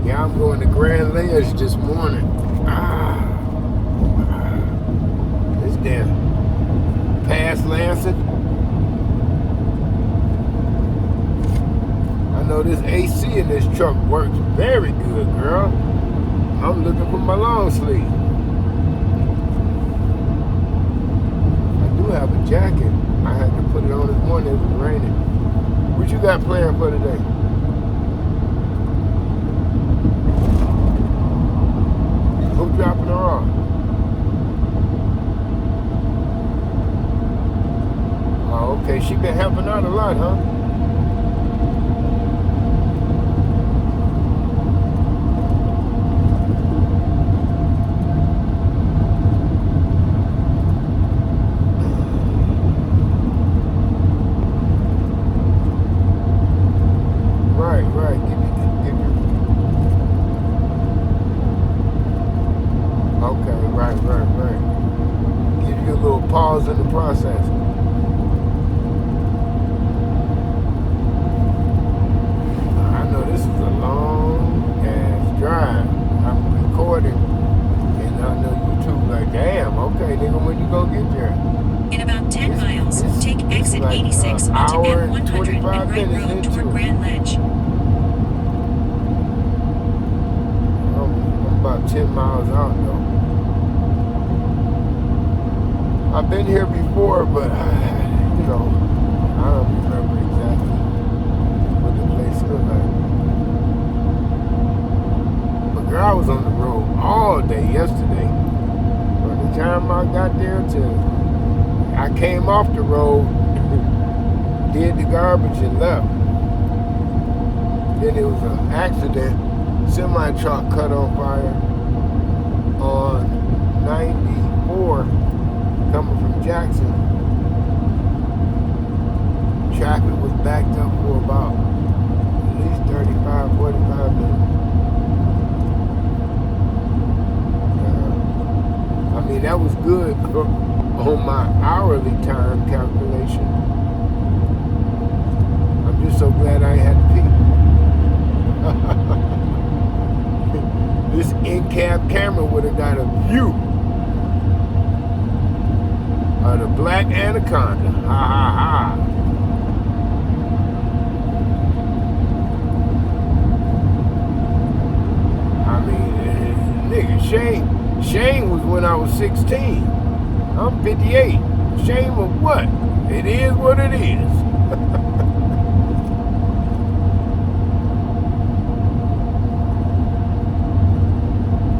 I'm going to Grand Ledge this morning. This damn past Lansing. I know this AC in this truck works very good, girl. I'm looking for my long sleeve. I do have a jacket. I had to put it she been helping out a lot, huh? Right. Give you. Okay, right. Give you a little pause in the process. I know this is a long ass drive. I'm recording, and I know YouTube like, damn. Okay, nigga, when you gonna get there? In about 10 miles, take This exit like 86 onto hour and M100 25 and right minutes road into toward it. Grand Ledge. I'm about 10 miles out though. I've been here before, but you know, I don't remember exactly what the place looked like. But girl, I was on the road all day yesterday. From the time I got there to I came off the road, did the garbage and left. Then it was an accident. Semi-truck cut on fire on 94 coming from Jackson. Traffic was backed up for about at least 35, 45 minutes. I mean, that was good on my hourly time calculation. I'm just so glad I had to pee. This in-cab camera would have got a view of the black anaconda. Ha ha ha. I mean, nigga, Shane was when I was 16. I'm 58. Shame of what? It is what it is.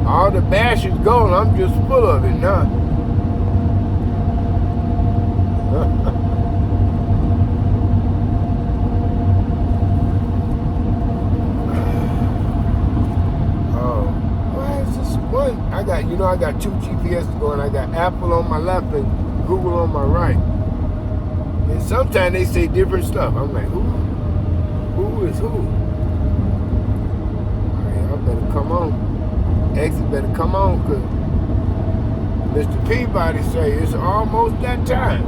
All the bash is gone. I'm just full of it now. Oh, why is this one? I got two GPS going. I got Apple on my left and Google on my right. And sometimes they say different stuff. I'm like, who is who? All right, y'all better come on. Exit better come on, cause Mr. Peabody say it's almost that time.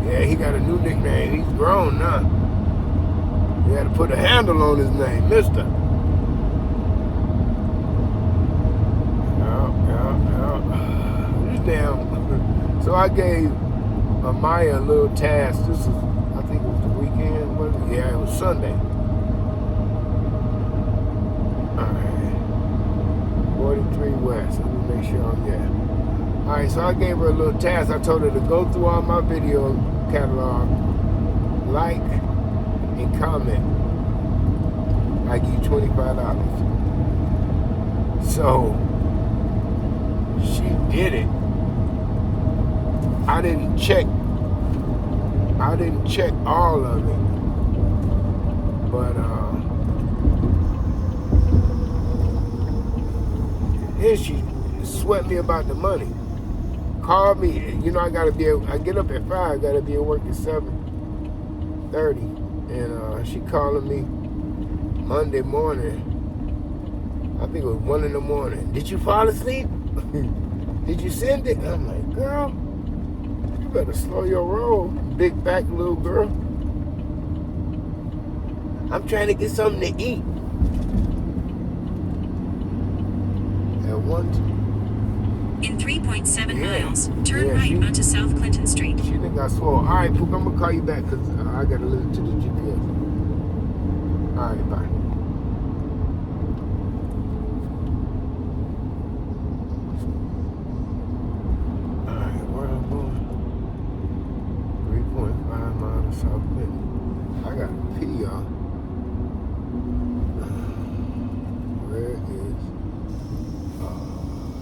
Yeah, he got a new nickname. He's grown now. He had to put a handle on his name, Mister. Yeah. This damn. So I gave Amaya a little task. This is, I think it was the weekend. Was it? Yeah, it was Sunday. Alright. 43 West. Let me make sure I'm there. Alright, so I gave her a little task. I told her to go through all my video catalog, like, and comment. I give you $25. So she did it. I didn't check all of it, but then she sweat me about the money. Called me, you know, I get up at 5, I gotta be at work at 7:30, and she calling me Monday morning. I think it was 1 in the morning. Did you fall asleep? Did you send it? I'm like, girl, you better slow your roll, big back little girl. I'm trying to get something to eat. At one time. In 3.7 miles, turn right onto South Clinton Street. She think I swore. All right, Pook, I'm going to call you back because I got to listen to the GPS. All right, bye. All right, where I'm going? 3.5 miles to South Clinton. I got to pee, y'all. Where is...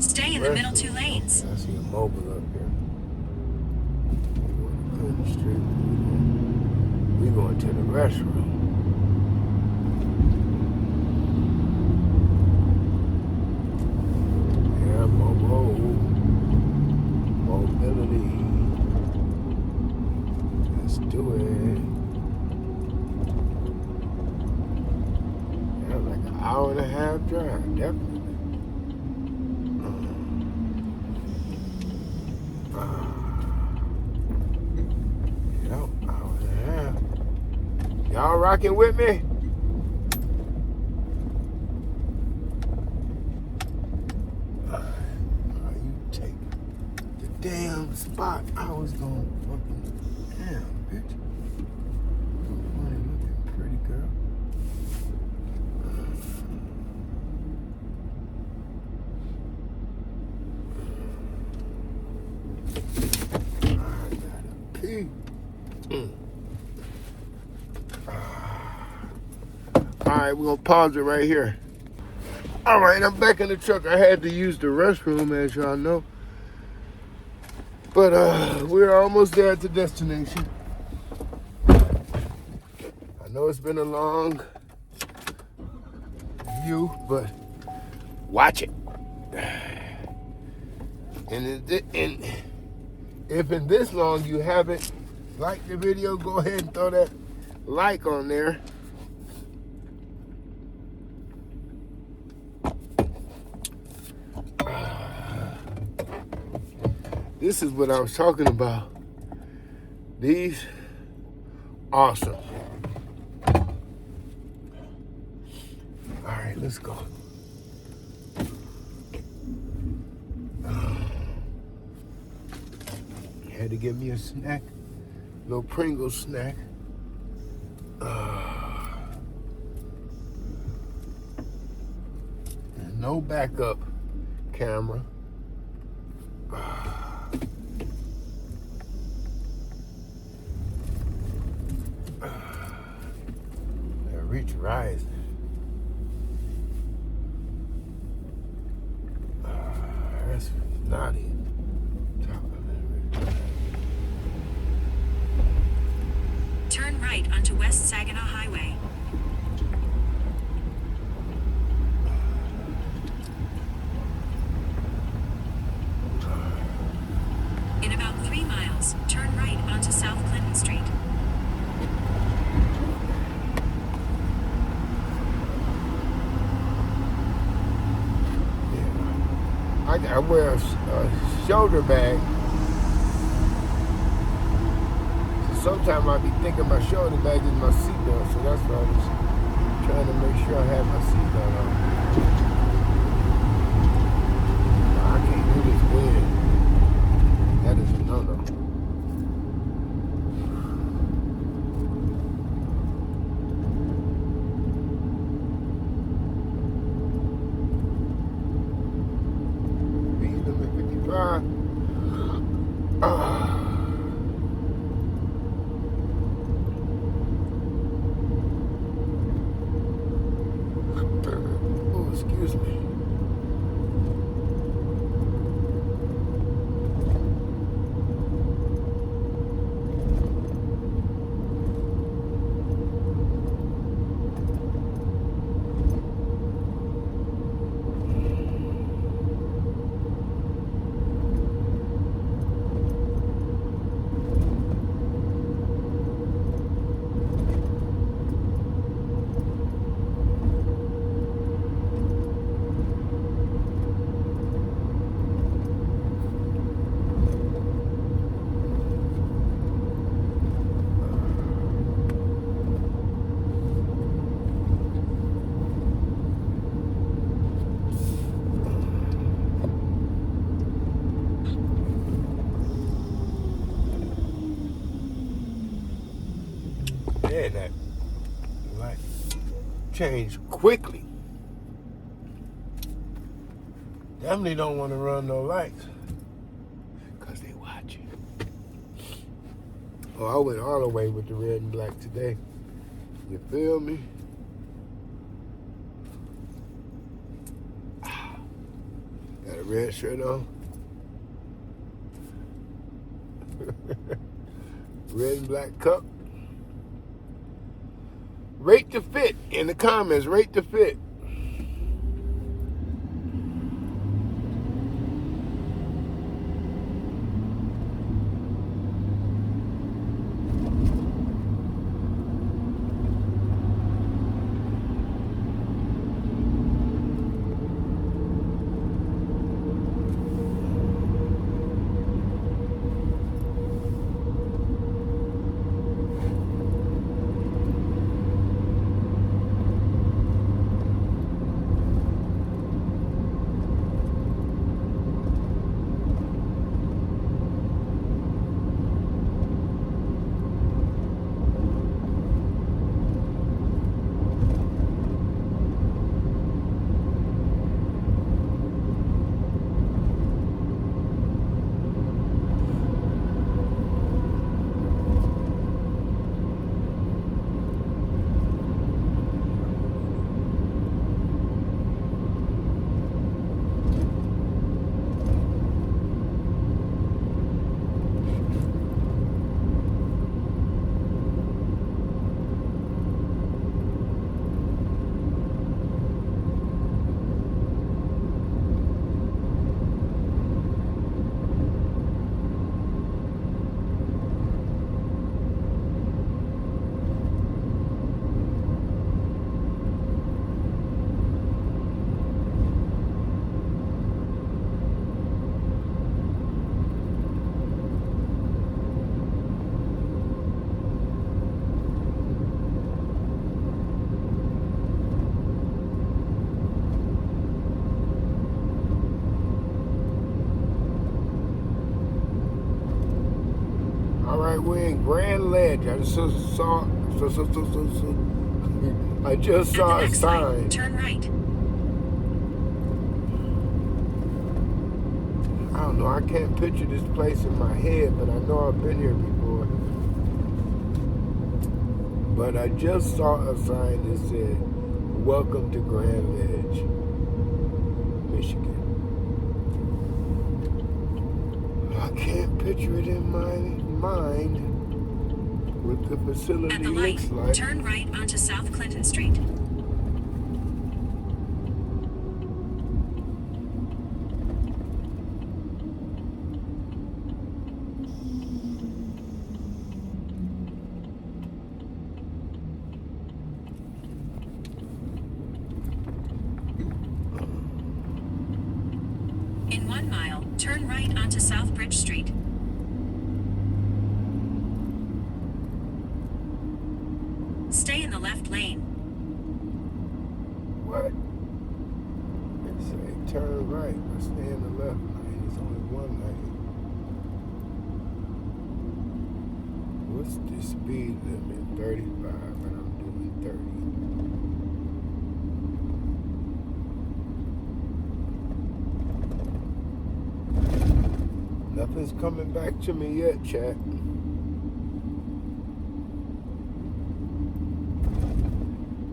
Stay in the middle 2 lanes. I see a mobile up here. Going to the street. We going to the restroom. Yeah, mobility. Let's do it. Yeah, like an hour and a half drive, definitely. Y'all rocking with me? You take the damn spot I was gonna fucking damn bitch. Funny looking pretty girl. I gotta pee. Alright, we're gonna pause it right here. Alright, I'm back in the truck. I had to use the restroom, as y'all know. But we're almost there at the destination. I know it's been a long view, but watch it. And if in this long you haven't liked the video, go ahead and throw that like on there. This is what I was talking about. These, awesome. All right, let's go. Had to get me a snack, little Pringles snack. No backup camera. Reach rising. That's naughty. Turn right onto West Saginaw Highway. In about 3 miles, turn right onto South Clinton Street. I wear a shoulder bag. So sometimes I be thinking my shoulder bag is my seatbelt, so that's why I was trying to make sure I had my seatbelt on. I can't do this wind. That is a no-no. Oh, excuse me. Yeah, that light change quickly. Definitely don't want to run no lights because they watching. Oh, I went all the way with the red and black today. You feel me? Gotta red shirt on. Red and black cup. Rate the fit in the comments. Rate the fit. Alright, we're in Grand Ledge. I just saw a sign. Turn right. I don't know, I can't picture this place in my head, but I know I've been here before. But I just saw a sign that said, "Welcome to Grand Ledge, Michigan." I can't picture it in my mind what the facility At the light, looks like. turn right onto South Clinton Street. In 1 mile, turn right onto South Bridge Street. Stay in the left lane. What? It say turn right. I stay in the left lane. It's only one lane. What's the speed limit? 35, and I'm doing 30. Nothing's coming back to me yet, chat.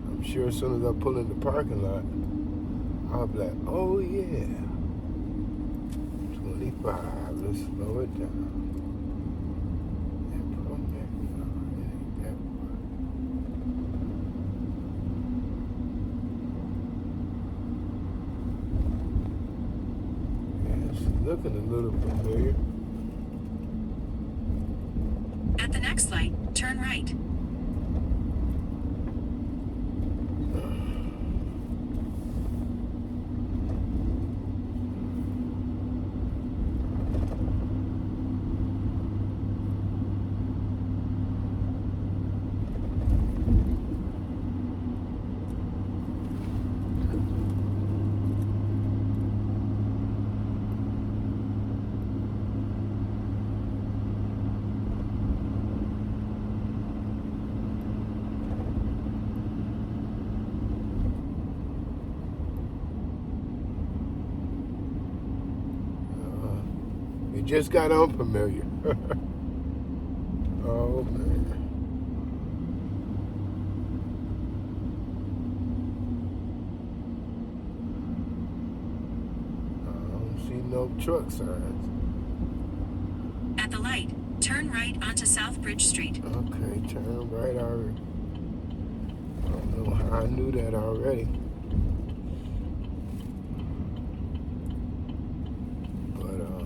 I'm sure as soon as I pull in the parking lot, I'll be like, oh yeah, 25, let's slow it down. That Pro-Mec, no, it ain't that far. Yeah, it's looking a little familiar. At the next light, turn right. It just got unfamiliar. Oh man. I don't see no truck signs. At the light, turn right onto South Bridge Street. Okay, turn right already. I don't know how I knew that already. But, I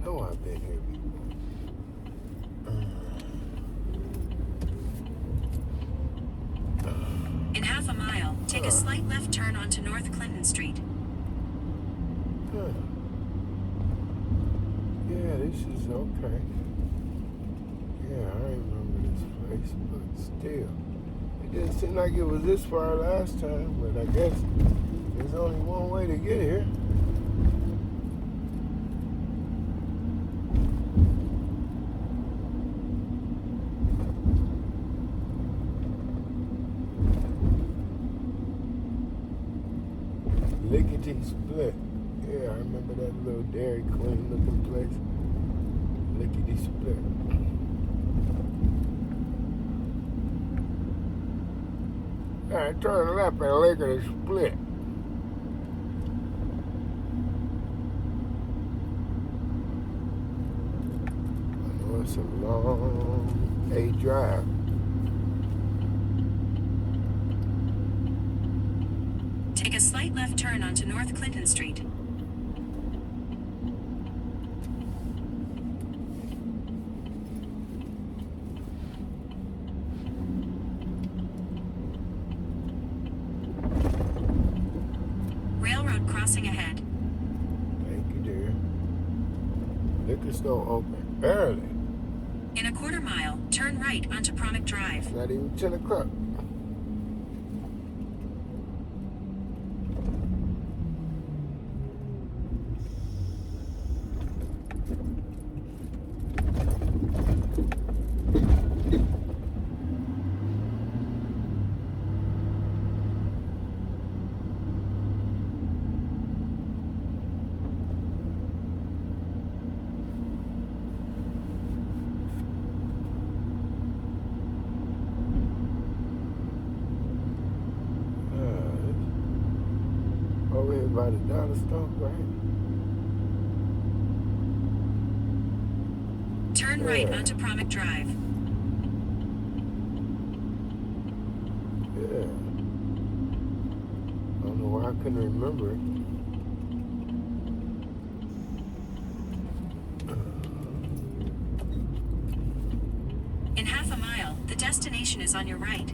know I've been here before. In half a mile, take a slight left turn onto North Clinton Street. Yeah, this is okay. Yeah, I remember this place, but still. It didn't seem like it was this far last time, but I guess there's only one way to get here. Lickety Split. Yeah, I remember that little Dairy Queen looking place. Lickety Split. Alright, turn left at Lickety Split. I know it's a long drive. Take a slight left turn onto North Clinton Street. Railroad crossing ahead. Thank you, dear. Liquor store open early. In a quarter mile, turn right onto ProMec Drive. Not even 10 o'clock. Over here by the dollar store, right? Turn right onto ProMec Drive. Yeah. I don't know why I couldn't remember it. In half a mile, the destination is on your right.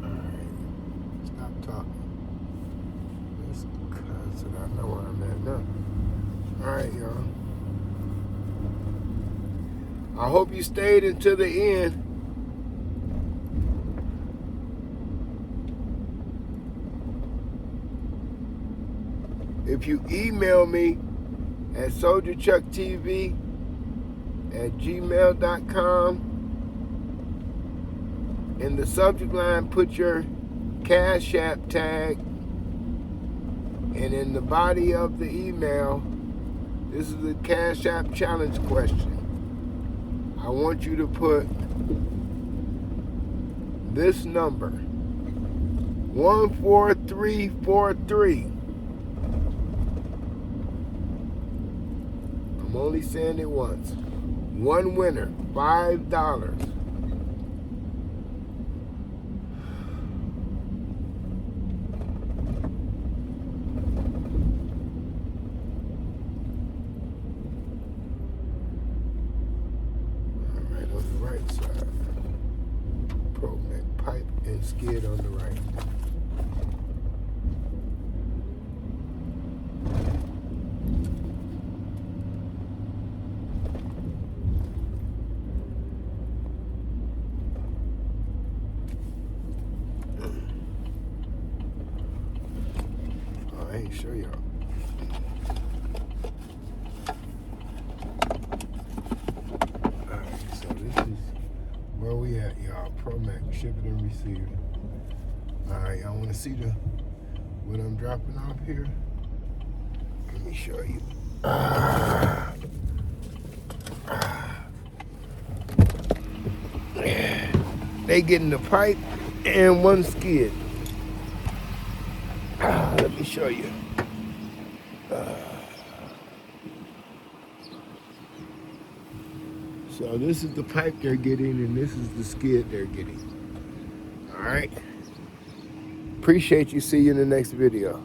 Alright. Stop talking. This concert, I know where I'm at now. Alright, y'all. I hope you stayed until the end. If you email me at soldierchucktv@gmail.com, in the subject line put your Cash App tag, and in the body of the email, this is the Cash App challenge question. I want you to put this number, 14343. I'm only saying it once. One winner, $5. Alright, on the right side. Pro-Mec pipe and skid on the right. I ain't sure y'all. Alright, so this is where we at, y'all. Pro-Mec, shipping and receiving. Alright, y'all want to see what I'm dropping off here? Let me show you. They getting the pipe and one skid. Let me show you. So this is the pipe they're getting, and this is the skid they're getting. All right. Appreciate you. See you in the next video.